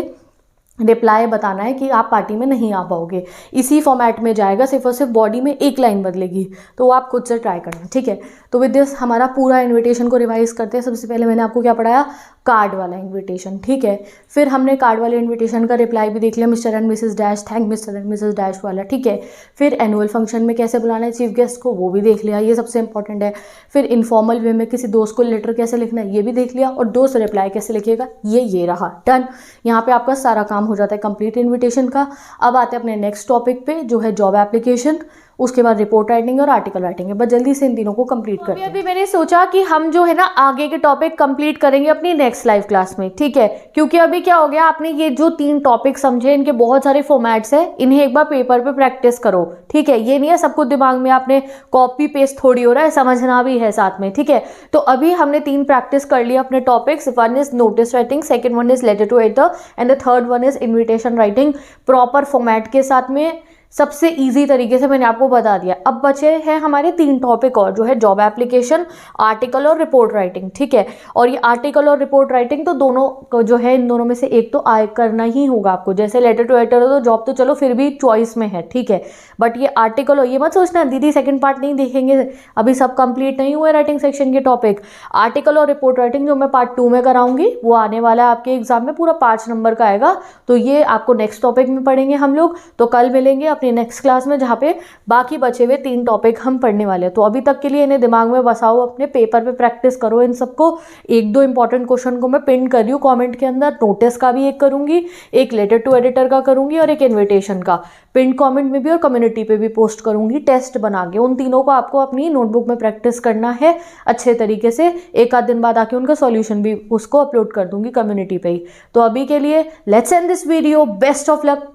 रिप्लाई बताना है कि आप पार्टी में नहीं आ पाओगे, इसी फॉर्मेट में जाएगा, सिर्फ और सिर्फ बॉडी में एक लाइन बदलेगी, तो वो आप खुद से ट्राई करना, ठीक है। तो विद दिस हमारा पूरा इनविटेशन को रिवाइज करते हैं। सबसे पहले मैंने आपको क्या पढ़ाया, कार्ड वाला इनविटेशन, ठीक है। फिर हमने कार्ड वाले इनविटेशन का रिप्लाई भी देख लिया, mister and Mrs dash, thank mister and Mrs dash वाला, ठीक है। फिर एनुअल फंक्शन में कैसे बुलाना है चीफ गेस्ट को, वो भी देख लिया, ये सबसे इंपॉर्टेंट है। फिर इनफॉर्मल वे में किसी दोस्त को लेटर कैसे लिखना है, ये भी देख लिया, और दोस्त रिप्लाई कैसे लिखेगा, ये रहा, डन। यहाँ पे आपका सारा काम हो जाता है कंप्लीट इनविटेशन का। अब आते हैं अपने नेक्स्ट टॉपिक पे, जो है जॉब एप्लीकेशन, उसके बाद रिपोर्ट राइटिंग और आर्टिकल राइटिंग है। बस जल्दी से इन तीनों को कंप्लीट करते हैं। अभी मैंने सोचा कि हम जो है ना आगे के टॉपिक कंप्लीट करेंगे अपनी नेक्स्ट लाइव क्लास में, ठीक है। क्योंकि अभी क्या हो गया, आपने ये जो 3 टॉपिक समझे, इनके बहुत सारे फॉर्मेट्स हैं, इन्हें एक बार पेपर पे प्रैक्टिस करो, ठीक है। ये नहीं है सब कुछ दिमाग में आपने कॉपी पेस्ट थोड़ी हो रहा है, समझना भी है साथ में, ठीक है। तो अभी हमने 3 प्रैक्टिस कर लिया अपने topics. One is notice writing, second one is letter to editor, and the third one is invitation writing, proper format के साथ में, सबसे इजी तरीके से मैंने आपको बता दिया। अब बचे हैं हमारे 3 टॉपिक और, जो है जॉब एप्लीकेशन, आर्टिकल और रिपोर्ट राइटिंग, ठीक है। और ये आर्टिकल और रिपोर्ट राइटिंग तो दोनों जो है, इन दोनों में से एक तो आय करना ही होगा आपको। जैसे लेटर टू एडिटर हो तो जॉब तो चलो फिर भी चॉइस में है, ठीक है, बट ये आर्टिकल हो, ये मत सोचना दीदी सेकंड पार्ट नहीं देखेंगे, अभी सब कंप्लीट नहीं हुए राइटिंग सेक्शन के टॉपिक। आर्टिकल और रिपोर्ट राइटिंग जो मैं पार्ट 2 में कराऊंगी, वो आने वाला है आपके एग्जाम में, पूरा 5 नंबर का आएगा। तो ये आपको नेक्स्ट टॉपिक में पढ़ेंगे हम लोग। तो कल मिलेंगे अपनी नेक्स्ट क्लास में, जहाँ पे बाकी बचे हुए 3 टॉपिक हम पढ़ने वाले हैं। तो अभी तक के लिए इन्हें दिमाग में बसाओ, अपने पेपर पे प्रैक्टिस करो इन सबको। 1-2 इंपॉर्टेंट क्वेश्चन को मैं पिन कर रही हूँ कमेंट के अंदर, नोटिस का भी एक करूंगी, एक लेटर टू एडिटर का करूंगी, और एक इन्विटेशन का पिन कमेंट में भी और कम्युनिटी पे भी पोस्ट करूंगी टेस्ट बना के। उन तीनों को आपको अपनी नोटबुक में प्रैक्टिस करना है अच्छे तरीके से। एक आध दिन बाद आके उनका सॉल्यूशन भी उसको अपलोड कर दूंगी कम्युनिटी पे ही। तो अभी के लिए let's end this video, best of luck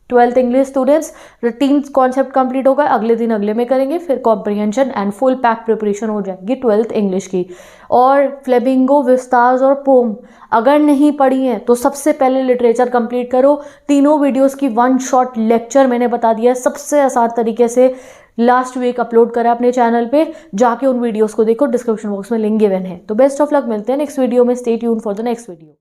12th English students. 3 concept complete होगा, अगले दिन अगले में करेंगे, फिर comprehension and full pack preparation हो जाएगी 12th इंग्लिश की। और फ्लेमिंगो, विस्तार्स और पोम अगर नहीं पढ़ी हैं तो सबसे पहले लिटरेचर कंप्लीट करो। तीनों वीडियोस की 1 शॉट लेक्चर मैंने बता दिया है सबसे आसान तरीके से, लास्ट वीक अपलोड करा अपने चैनल पे, जाके उन वीडियोस को देखो, डिस्क्रिप्शन बॉक्स में लिंक गिवन है। तो बेस्ट ऑफ लक, मिलते हैं नेक्स्ट वीडियो में। Stay tune for the next video.